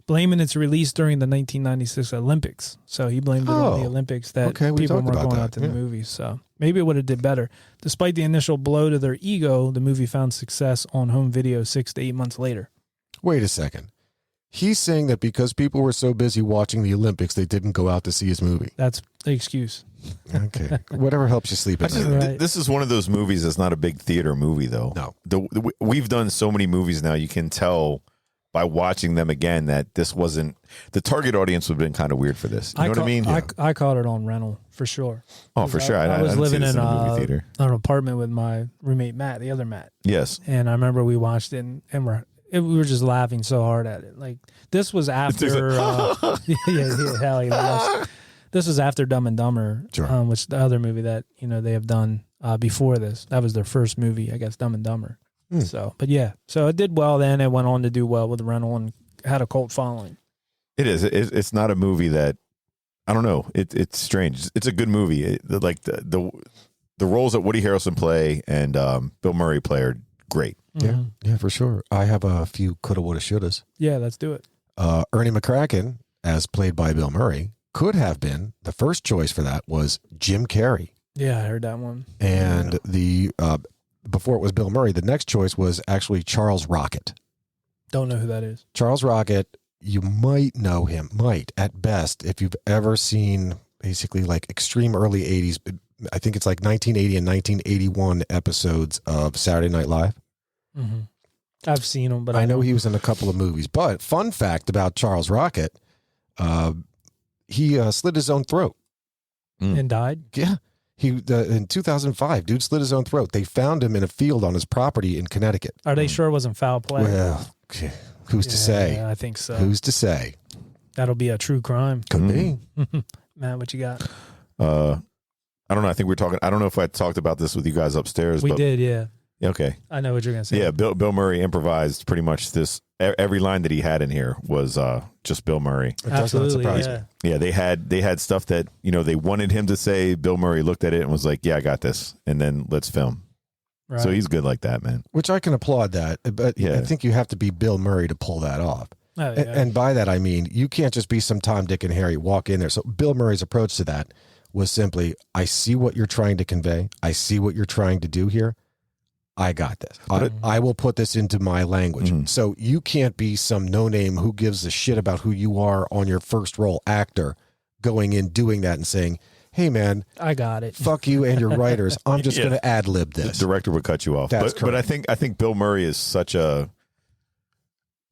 blaming its release during the 1996 Olympics. So he blamed it on the Olympics that people weren't going out to the movies. So maybe it would have did better. Despite the initial blow to their ego, the movie found success on home video 6 to 8 months later. Wait a second. He's saying that because people were so busy watching the Olympics, they didn't go out to see his movie. That's the excuse. Okay. Whatever helps you sleep at night. This is one of those movies that's not a big theater movie, though. No. We've done so many movies now, you can tell by watching them again that this wasn't... The target audience would have been kind of weird for this. You know what I mean? I caught it on rental, for sure. Oh, for sure. I was living in a movie theater. An apartment with my roommate, Matt, the other Matt. Yes. And I remember we watched it, and we were just laughing so hard at it. Like, this was after... This was after Dumb and Dumber, sure. Which the other movie that, they have done before this. That was their first movie, I guess, Dumb and Dumber. So, but yeah. So it did well then. It went on to do well with the rental and had a cult following. It is. It's not a movie that... I don't know. It's strange. It's a good movie. The roles that Woody Harrelson play and Bill Murray play are great. Mm-hmm. Yeah, for sure. I have a few coulda, woulda, shouldas. Yeah, let's do it. Ernie McCracken, as played by Bill Murray, could have been, the first choice for that was Jim Carrey. Yeah, I heard that one. And before it was Bill Murray, the next choice was actually Charles Rocket. Don't know who that is. Charles Rocket, you might know him, at best, if you've ever seen basically like extreme early 80s, I think it's like 1980 and 1981 episodes of Saturday Night Live. Mm-hmm. I've seen him, but I know he was in a couple of movies. But fun fact about Charles Rocket, he slit his own throat. And died? Yeah. In 2005, dude slit his own throat. They found him in a field on his property in Connecticut. Are they sure it wasn't foul play? Well, who's to say? Yeah, I think so. Who's to say? That'll be a true crime. Could be. Matt, what you got? I don't know. I think we're talking... I don't know if I talked about this with you guys upstairs. We did, yeah. Okay. I know what you're going to say. Yeah, Bill Murray improvised pretty much this. Every line that he had in here was just Bill Murray. It does not surprise me. Yeah, they had stuff that, they wanted him to say. Bill Murray looked at it and was like, yeah, I got this. And then let's film. Right. So he's good like that, man. Which I can applaud that. But yeah. I think you have to be Bill Murray to pull that off. Oh, yeah. And by that, I mean, you can't just be some Tom, Dick, and Harry walk in there. So Bill Murray's approach to that was simply, I see what you're trying to convey. I see what you're trying to do here. I got this. I will put this into my language. Mm-hmm. So you can't be some no-name who gives a shit about who you are on your first role actor going in doing that and saying, hey, man, I got it. Fuck you and your writers. I'm just going to ad-lib this. The director would cut you off. But I think Bill Murray is such a...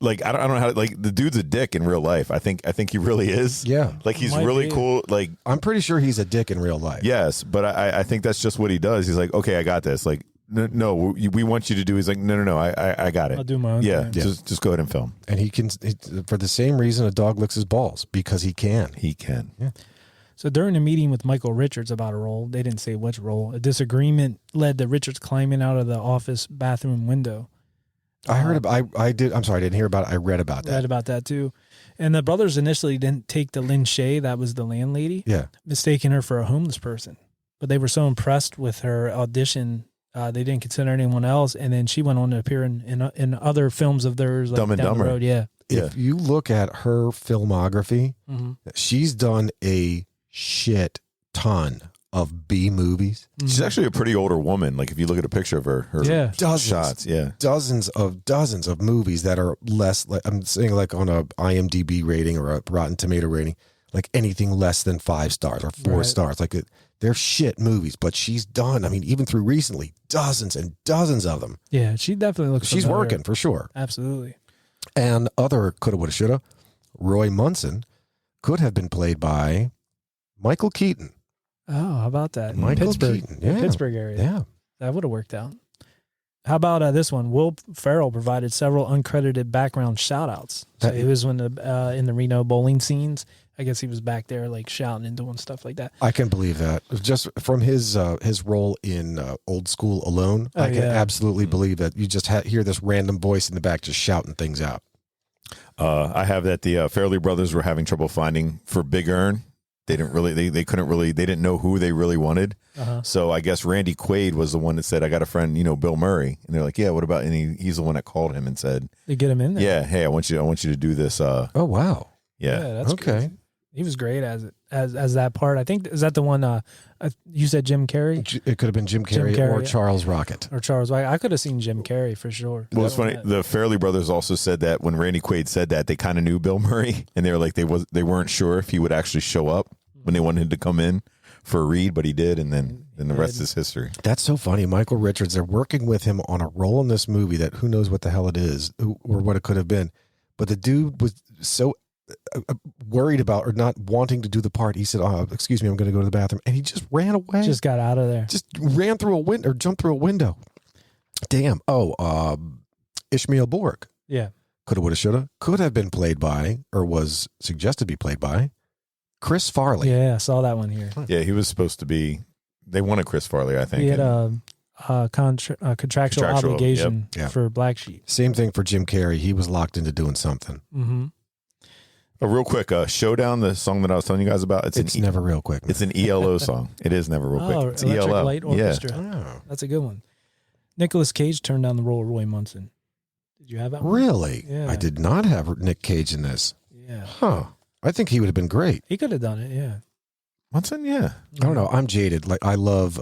Like, I don't know how... Like, the dude's a dick in real life. I think he really is. Yeah. Like, he's really cool. Like, I'm pretty sure he's a dick in real life. Yes, but I think that's just what he does. He's like, okay, I got this. Like, no, we want you to do. He's like, no, I got it. I'll do my own thing. Just go ahead and film. And he can, for the same reason a dog licks his balls, because he can. He can. Yeah. So during a meeting with Michael Richards about a role, they didn't say which role, a disagreement led to Richards climbing out of the office bathroom window. I heard about. I did. I'm sorry, I didn't hear about it. I read about that. Read about that too. And the brothers initially didn't take the Lynn Shay, that was the landlady. Yeah. Mistaking her for a homeless person, but they were so impressed with her audition. They didn't consider anyone else, and then she went on to appear in other films of theirs, like Dumb and down Dumber. the road. Yeah. If you look at her filmography, she's done a shit ton of B movies. She's actually a pretty older woman. Like if you look at a picture of her shots, dozens of movies that are less. Like I'm saying, like on a IMDb rating or a Rotten Tomato rating, like anything less than 5 stars or 4 stars. Like they're shit movies, but she's done. I mean, even through recently, dozens and dozens of them. Yeah, she definitely looks. She's familiar. working for sure. Absolutely. And other coulda, woulda, shoulda. Roy Munson could have been played by Michael Keaton. Oh, how about that? Michael Pittsburgh, Keaton. Yeah. Pittsburgh area. Yeah. That would have worked out. How about this one? Will Ferrell provided several uncredited background shout-outs. So he was in the Reno bowling scenes. I guess he was back there like shouting and doing stuff like that. I can believe that. Just from his role in Old School Alone, I can absolutely believe that you just hear this random voice in the back just shouting things out. I have that the Farrelly brothers were having trouble finding for Big Earn. They didn't really, they couldn't really, they didn't know who they really wanted. Uh-huh. So I guess Randy Quaid was the one that said, I got a friend, Bill Murray. And they're like, yeah, what about, and he's the one that called him and said, They get him in there. yeah, hey, I want you to do this. Oh, wow. Yeah. That's Okay. crazy. He was great as that part. I think, is that the one, you said Jim Carrey? It could have been Jim Carrey, or yeah. Charles Rocket. Or Charles White. I could have seen Jim Carrey for sure. Well, it's funny. The Farrelly brothers also said that when Randy Quaid said that, they kind of knew Bill Murray, and they were like, they weren't sure if he would actually show up when they wanted him to come in for a read, but he did, and then the rest is history. That's so funny. Michael Richards, they're working with him on a role in this movie that who knows what the hell it is or what it could have been. But the dude was so worried about or not wanting to do the part. He said, excuse me, I'm going to go to the bathroom. And he just ran away. Just got out of there. Just ran through a window or jumped through a window. Damn. Ishmael Borg. Yeah. Coulda, woulda, shoulda. Could have been played by, or was suggested to be played by, Chris Farrelly. Yeah, I saw that one here. Yeah, he was supposed to be. They wanted Chris Farrelly, I think. He had a contractual obligation for Black Sheep. Same thing for Jim Carrey. He was locked into doing something. Mm-hmm. Real quick, Showdown, the song that I was telling you guys about. It's never real quick. Man. It's an ELO song. It is never real quick. It's Electric ELO. Light Orchestra. Yeah. Oh. That's a good one. Nicolas Cage turned down the role of Roy Munson. Did you have that one? Really? Yeah. I did not have Nick Cage in this. Yeah. Huh. I think he would have been great. He could have done it, yeah. Munson, yeah. I don't know. I'm jaded. Like, I love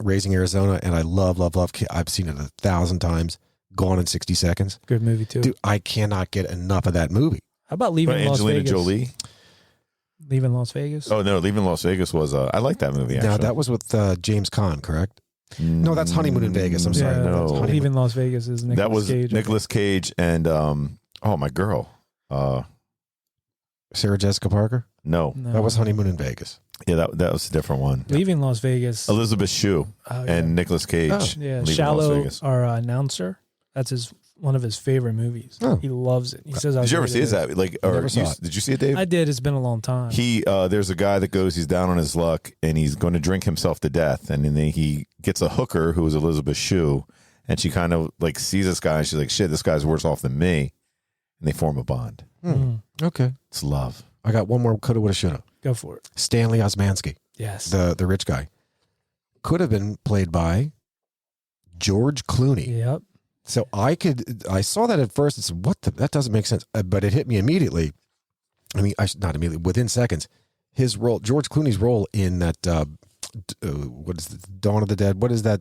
Raising Arizona, and I love. I've seen it 1,000 times. Gone in 60 Seconds. Good movie, too. Dude, I cannot get enough of that movie. How about Leaving Las Angelina Vegas? Jolie? Leaving Las Vegas? Oh, no, Leaving Las Vegas was, I like that movie, actually. Now, that was with James Caan, correct? No, that's Honeymoon in Vegas. I'm sorry. Yeah, No. That's Honeymoon. Leaving Las Vegas is Nicolas That was Cage. Nicolas Cage and, my girl. Sarah Jessica Parker? No. No. That was Honeymoon in Vegas. Yeah, that was a different one. Leaving Las Vegas. Elizabeth Shue Oh, yeah. and Nicolas Cage. Oh. Yeah, Leaving Las Shallow, Vegas. our announcer. That's one of his favorite movies. Oh. He loves it. He says, Did you ever see his? Like, or never saw it. did you see it, Dave? I did. It's been a long time. There's a guy that goes, he's down on his luck and he's going to drink himself to death. And then he gets a hooker who is Elizabeth Shue. And she kind of like sees this guy and she's like, shit, this guy's worse off than me. And they form a bond. Okay. It's love. I got one more coulda, woulda, shoulda. Go for it. Stanley Osmansky, Yes. the rich guy. Could have been played by George Clooney. Yep. So I saw that at first and said, that doesn't make sense. But it hit me immediately. I mean, not immediately, within seconds. His role, George Clooney's role in that, what is the Dawn of the Dead? What is that?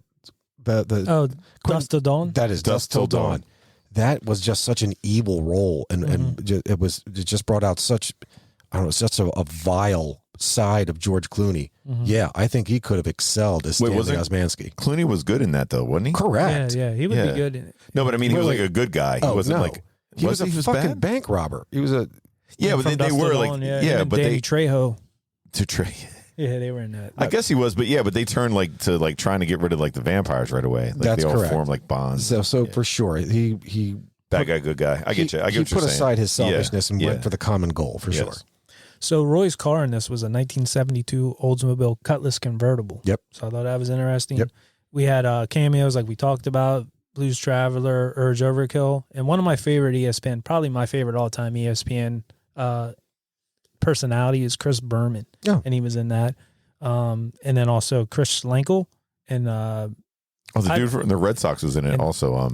Dust Till Dawn? That is Dust Till Dawn. That was just such an evil role. And it just brought out such a vile side of George Clooney. Mm-hmm. Yeah, I think he could have excelled as Stanley Osmansky. Clooney was good in that though, wasn't he? Correct. Yeah, he would be good in it. No, but I mean, he was like a good guy. He wasn't like he was a fucking bad? bank robber. He was a Yeah, but they were like but Danny they Trejo. to Trey. Yeah, they were in that. I guess he was, but they turned to trying to get rid of like the vampires right away. Like That's they all correct. formed like bonds. So for sure he Bad guy, good guy. I get you. I get what he you're put saying. aside his selfishness and went for the common goal for sure. So Roy's car in this was a 1972 Oldsmobile Cutlass convertible. Yep. So I thought that was interesting. Yep. We had cameos like we talked about, Blues Traveler, Urge Overkill, and one of my favorite ESPN, probably my favorite all-time ESPN personality is Chris Berman. Yeah. And he was in that. And then also Chris Schlenkel and the dude from the Red Sox was in it also.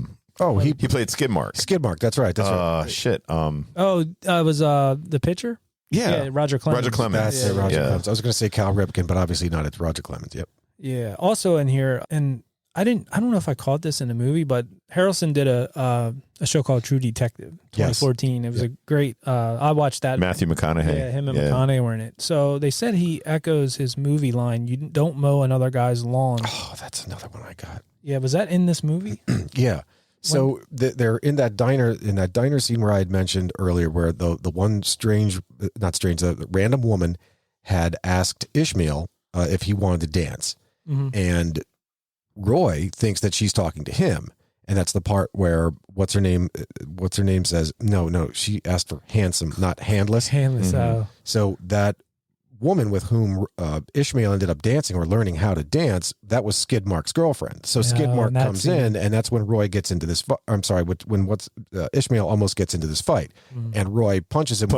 he played Skidmark. Skidmark, that's right. That's right. Shit. it was the pitcher? Yeah. Roger Clemens. Roger Clemens. That's Roger Clemens. I was going to say Cal Ripken, but obviously not. It's Roger Clemens. Yep. Yeah. Also in here, and I don't know if I caught this in the movie, but Harrelson did a show called True Detective, 2014. It was a great. I watched that. Matthew McConaughey. Yeah, him and McConaughey were in it. So they said he echoes his movie line, "You don't mow another guy's lawn." Oh, that's another one I got. Yeah, was that in this movie? Yeah. So they're in that diner scene where I had mentioned earlier, where the one the random woman had asked Ishmael if he wanted to dance, and Roy thinks that she's talking to him, and that's the part where what's her name says no, she asked for handsome, not handless. So that woman with whom Ishmael ended up dancing or learning how to dance, that was Skidmark's girlfriend. So Skidmark comes in, and that's when Roy gets into this. Ishmael almost gets into this fight, and Roy punches him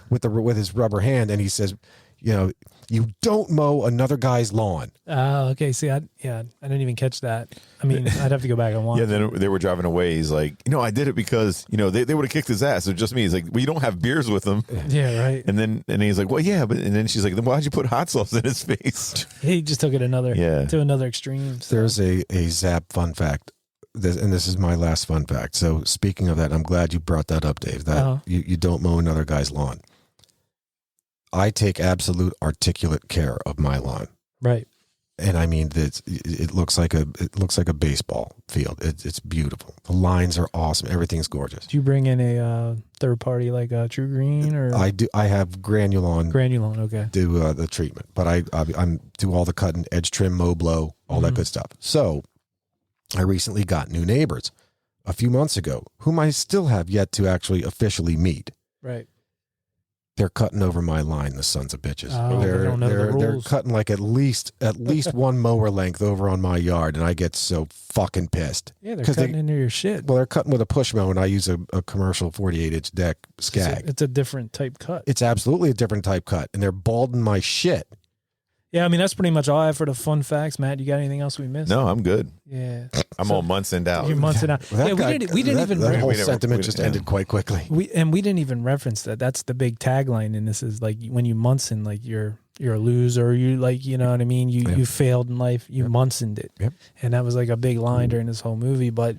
with his rubber hand, and he says, You don't mow another guy's lawn. Oh, okay. See, I didn't even catch that. I mean, I'd have to go back and watch. Yeah, then they were driving away. He's like, I did it because, they would have kicked his ass. It's just me. He's like, well, you don't have beers with him. Yeah, right. And he's like, well, yeah, and then she's like, then why'd you put hot sauce in his face? He just took it to another extreme. So. There's a Zap fun fact. This is my last fun fact. So speaking of that, I'm glad you brought that up, Dave, that you don't mow another guy's lawn. I take absolute articulate care of my lawn. Right. And I mean, it looks like a baseball field. It's beautiful. The lines are awesome. Everything's gorgeous. Do you bring in a third party like True Green or? I do. I have Granulon. Okay. Do the treatment, but I'm do all the cutting, edge trim, mow, blow, all that good stuff. So I recently got new neighbors a few months ago, whom I still have yet to actually officially meet. Right. They're cutting over my line, the sons of bitches. Oh, they're cutting like at least one mower length over on my yard, and I get so fucking pissed. Yeah, they're cutting into your shit. Well, they're cutting with a push mower, and I use a commercial 48-inch deck Skag. It's a different type cut. It's absolutely a different type cut, and they're balding my shit. Yeah, I mean, that's pretty much all I have for the fun facts. Matt, you got anything else we missed? No, I'm good. Yeah. I'm all Munson out. You're Munson out. Well, we didn't even that whole sentiment just ended quite quickly. We didn't even reference that. That's the big tagline in this is like when you Munson, like you're a loser. You like, you know what I mean? You failed in life. You Munsoned it. Yep. And that was like a big line during this whole movie. But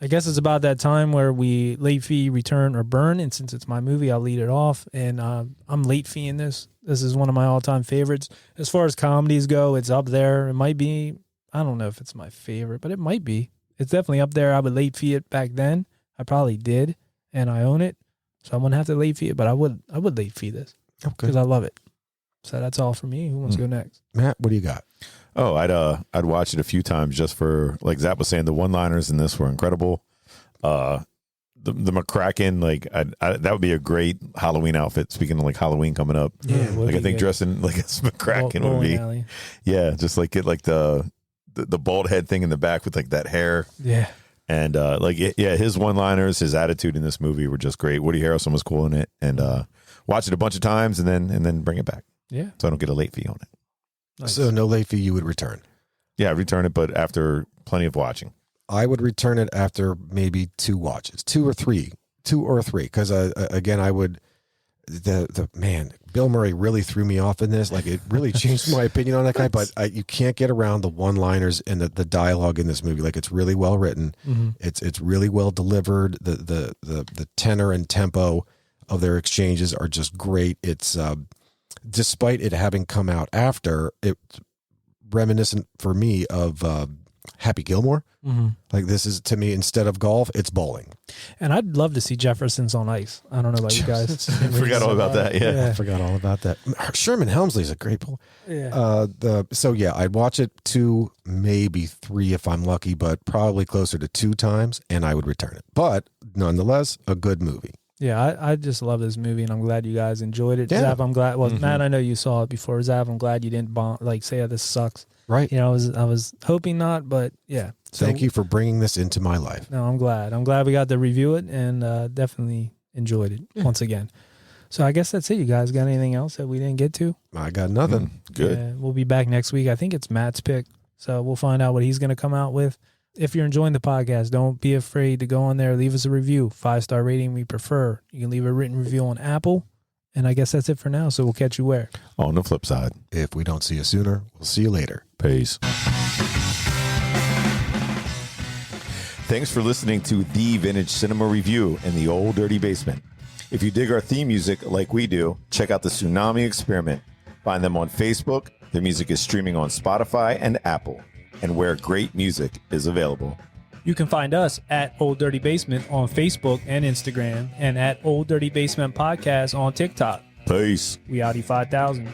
I guess it's about that time where we late fee, return, or burn. And since it's my movie, I'll lead it off. And I'm late fee in this. This is one of my all-time favorites. As far as comedies go, it's up there. It might be, I don't know if it's my favorite, but it might be. It's definitely up there. I would late fee it back then. I probably did, and I own it. So I wouldn't have to late fee it, but I would late fee this because I love it. So that's all for me. Who wants to go next? Matt, what do you got? Oh, I'd watch it a few times just for, like Zap was saying, the one-liners in this were incredible. The McCracken, like that would be a great Halloween outfit. Speaking of like Halloween coming up, yeah, like I think dressing like a McCracken would be, alley. Yeah, just like get like the bald head thing in the back with like that hair, yeah, and his one-liners, his attitude in this movie were just great. Woody Harrelson was cool in it, and watch it a bunch of times and then bring it back. Yeah, so I don't get a late fee on it. Nice. So no late fee, you would return. Yeah, return it, but after plenty of watching. I would return it after maybe 2 watches, 2 or 3, because again, I would. The man, Bill Murray really threw me off in this. Like it really changed my opinion on that guy. But you can't get around the one-liners and the dialogue in this movie. Like it's really well written. Mm-hmm. It's really well delivered. The tenor and tempo of their exchanges are just great. It's despite it having come out after, it's reminiscent for me of Happy Gilmore. Mm-hmm. Like this is, to me, instead of golf, it's bowling. And I'd love to see Jefferson's on ice. I don't know about you guys. Forgot all about that. Yeah. I forgot all about that. Sherman Helmsley's a great bowler. Yeah. I'd watch it 2, maybe 3 if I'm lucky, but probably closer to 2 times, and I would return it. But nonetheless, a good movie. Yeah, I just love this movie, and I'm glad you guys enjoyed it. Yeah. Zap, I'm glad. Well, Matt, I know you saw it before. Zap, I'm glad you didn't say, this sucks. Right. You know, I was hoping not, but yeah. So, thank you for bringing this into my life. No, I'm glad. I'm glad we got to review it and definitely enjoyed it once again. So I guess that's it. You guys got anything else that we didn't get to? I got nothing. Good. Yeah, we'll be back next week. I think it's Matt's pick. So we'll find out what he's going to come out with. If you're enjoying the podcast, don't be afraid to go on there. Leave us a review. 5-star rating we prefer. You can leave a written review on Apple. And I guess that's it for now. So we'll catch you where? On the flip side. If we don't see you sooner, we'll see you later. Peace. Thanks for listening to The Vintage Cinema Review in the Old Dirty Basement. If you dig our theme music like we do, check out the Tsunami Experiment. Find them on Facebook. Their music is streaming on Spotify and Apple, and where great music is available. You can find us at Old Dirty Basement on Facebook and Instagram, and at Old Dirty Basement Podcast on TikTok. Peace. We Audi 5000.